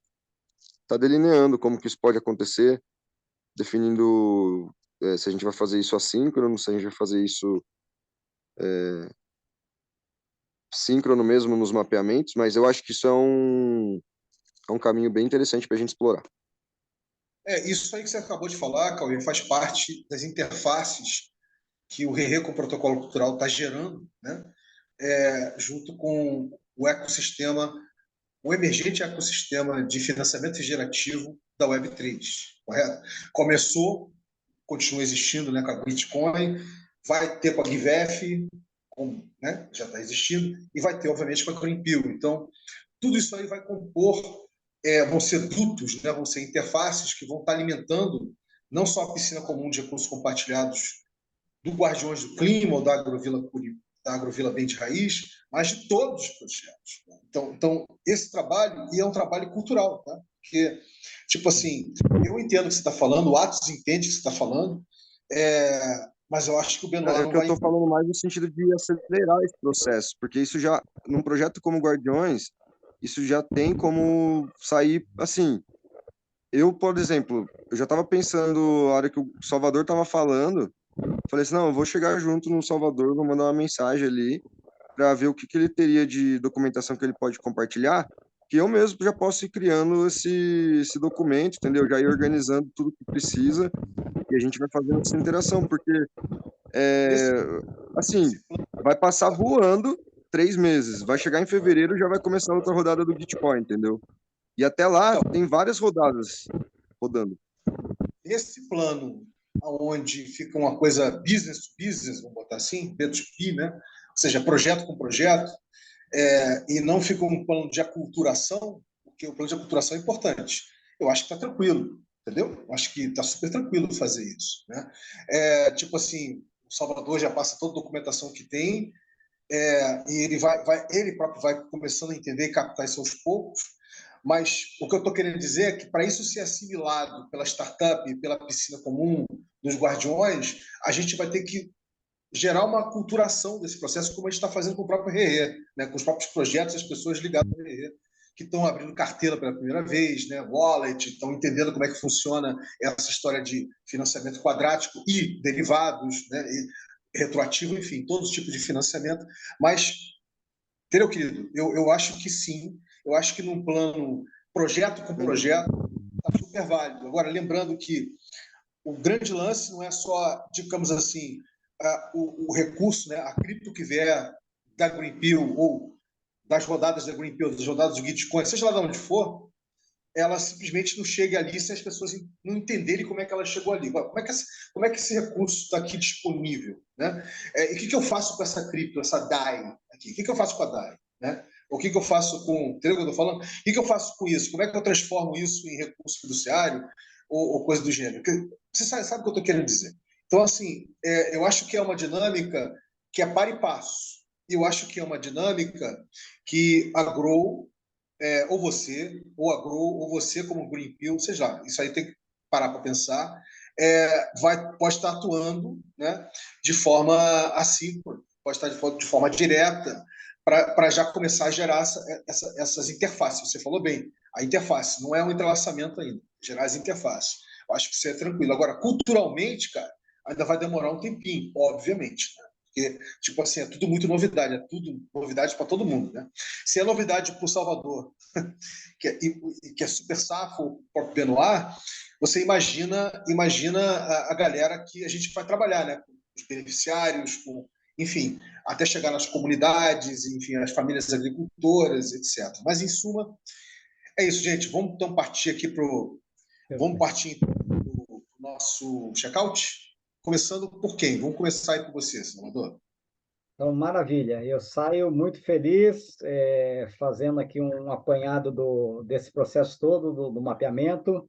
delineando como que isso pode acontecer, definindo se a gente vai fazer isso assíncrono, se a gente vai fazer isso síncrono mesmo nos mapeamentos, mas eu acho que isso é um caminho bem interessante para a gente explorar. Isso aí que você acabou de falar, Cauê, faz parte das interfaces que o RERE com o protocolo cultural está gerando, né? Junto com o ecossistema, o emergente ecossistema de financiamento regenerativo da Web3, correto? Começou, continua existindo, né, com a Bitcoin, vai ter com a GiveF, né, já está existindo, e vai ter, obviamente, com a Greenpeace. Então, tudo isso aí vai compor, vão ser dutos, né, vão ser interfaces que vão estar alimentando não só a piscina comum de recursos compartilhados do Guardiões do Clima ou da Agrovila Bem de Raiz, mas de todos os projetos. Então esse trabalho, e é um trabalho cultural, tá? Porque, tipo assim, eu entendo o que você está falando, o Atos entende o que você está falando, mas eu acho que o Benoit não que vai... eu estou falando mais no sentido de acelerar esse processo, porque isso já, num projeto como Guardiões, isso já tem como sair, assim, eu, por exemplo, eu já estava pensando, a hora que o Salvador estava falando, falei assim, não, eu vou chegar junto no Salvador, vou mandar uma mensagem ali para ver o que ele teria de documentação que ele pode compartilhar, que eu mesmo já posso ir criando esse documento, entendeu? Já ir organizando tudo que precisa e a gente vai fazendo essa interação, porque, assim, vai passar voando 3 meses. Vai chegar em fevereiro, já vai começar outra rodada do Bitcoin, entendeu? E até lá tem várias rodadas rodando. Esse plano onde fica uma coisa business to business, vamos botar assim, B2B, né? Ou seja, projeto com projeto, e não fica um plano de aculturação, porque o plano de aculturação é importante. Eu acho que está tranquilo, entendeu? Eu acho que está super tranquilo fazer isso, né? Tipo assim, o Salvador já passa toda a documentação que tem, e ele próprio vai começando a entender e captar isso aos poucos. Mas o que eu estou querendo dizer é que, para isso ser assimilado pela startup, pela piscina comum, dos guardiões, a gente vai ter que gerar uma aculturação desse processo, como a gente está fazendo com o próprio RE, né? Com os próprios projetos, as pessoas ligadas ao RE, que estão abrindo carteira pela primeira vez, né? Wallet, estão entendendo como é que funciona essa história de financiamento quadrático e derivados, né? E retroativo, enfim, todos os tipos de financiamento. Mas, entendeu, querido? Eu acho que sim. Eu acho que num plano projeto com projeto está super válido. Agora, lembrando que o grande lance não é só, digamos assim, o recurso, né, a cripto que vier da Greenpill ou das rodadas da Greenpill, das rodadas do Gitcoin, seja lá de onde for, ela simplesmente não chega ali se as pessoas não entenderem como é que ela chegou ali. Como é que esse recurso está aqui disponível? Né? E o que eu faço com essa cripto, essa DAI aqui? O que eu faço com a DAI? Né? O que eu faço com... Entendeu o que eu estou falando? O que eu faço com isso? Como é que eu transformo isso em recurso fiduciário ou coisa do gênero? Você sabe o que eu estou querendo dizer. Então, assim, eu acho que é uma dinâmica que é par e passo. E eu acho que é uma dinâmica que a Grow, ou você, ou a Grow, ou você como Greenpill, seja lá, isso aí tem que parar para pensar, pode estar atuando, né, de forma assíncrona, pode estar de forma direta, para já começar a gerar essas interfaces. Você falou bem, a interface não é um entrelaçamento ainda, gerar as interfaces. Eu acho que isso é tranquilo. Agora, culturalmente, cara, ainda vai demorar um tempinho, obviamente, né? Porque, tipo assim, é tudo muito novidade, é tudo novidade para todo mundo, né? Se é novidade para o Salvador, que é super safo, o próprio Benoit, você imagina a galera que a gente vai trabalhar, né? Com os beneficiários, enfim, até chegar nas comunidades, enfim, as famílias agricultoras, etc. Mas, em suma, é isso, gente. Vamos então partir aqui Vamos partir então, para o nosso check-out? Começando por quem? Vamos começar aí com você, Salvador. Então, maravilha. Eu saio muito feliz, fazendo aqui um apanhado desse processo todo, do mapeamento.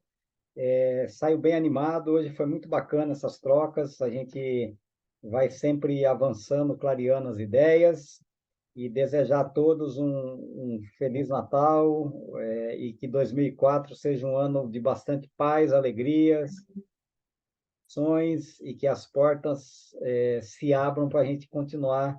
Saio bem animado. Hoje foi muito bacana essas trocas. A gente vai sempre avançando, clareando as ideias e desejar a todos um Feliz Natal, e que 2004 seja um ano de bastante paz, alegrias, e que as portas se abram para a gente continuar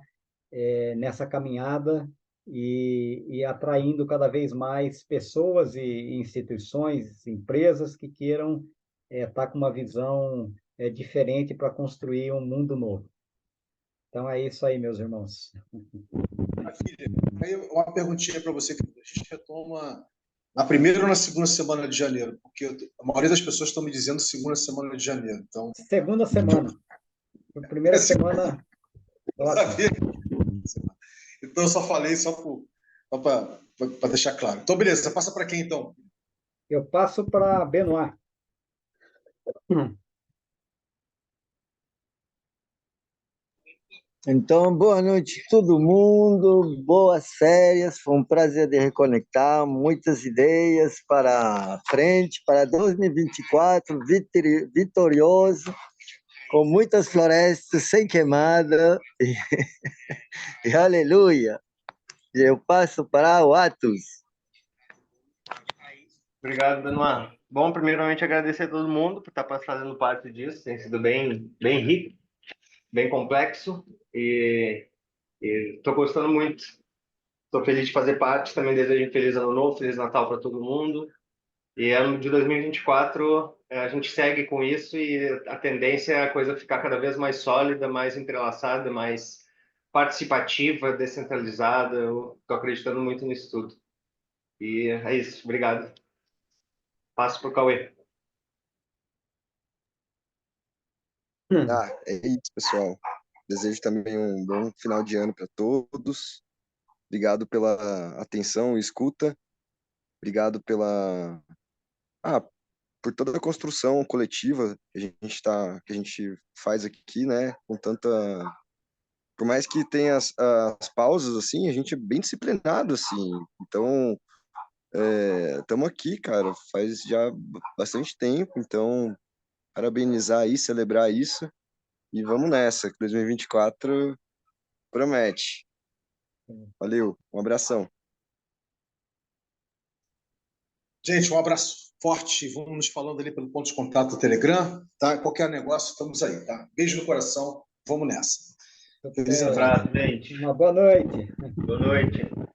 nessa caminhada e atraindo cada vez mais pessoas e instituições, empresas que queiram estar com uma visão diferente para construir um mundo novo. Então é isso aí, meus irmãos. Maravilha. Aí uma perguntinha para você, que a gente retoma na primeira ou na segunda semana de janeiro? Porque a maioria das pessoas estão me dizendo segunda semana de janeiro. Então, Segunda semana. Primeira semana, eu ótimo. sabia. Então, eu só falei só para deixar claro. Então, beleza. Passa para quem, então? Eu passo para Benoit. Então, boa noite a todo mundo, boas férias, foi um prazer de reconectar, muitas ideias para frente, para 2024, vitorioso, com muitas florestas, sem queimada, e aleluia! Eu passo para o Atos. Obrigado, Benoit. Bom, primeiramente agradecer a todo mundo por estar fazendo parte disso. Tem sido bem rico, bem complexo e estou gostando muito. Estou feliz de fazer parte. Também desejo um feliz ano novo, feliz Natal para todo mundo. E ano de 2024 a gente segue com isso e a tendência é a coisa ficar cada vez mais sólida, mais entrelaçada, mais participativa, descentralizada. Eu estou acreditando muito nisso tudo. E é isso. Obrigado. Passo para o Cauê. É isso, pessoal. Desejo também um bom final de ano para todos. Obrigado pela atenção e escuta. Obrigado por toda a construção coletiva que a gente faz aqui, né? Com tanta, por mais que tenha as pausas assim, a gente é bem disciplinado assim. Então, estamos aqui, cara, faz já bastante tempo. Então, parabenizar isso, celebrar isso e vamos nessa. Que 2024 promete. Valeu, um abração. Gente, um abraço forte. Vamos nos falando ali pelo ponto de contato do Telegram, tá? Qualquer negócio, estamos aí, tá? Beijo no coração. Vamos nessa. Feliz Um Natal. abraço, gente. Uma boa noite. Boa noite.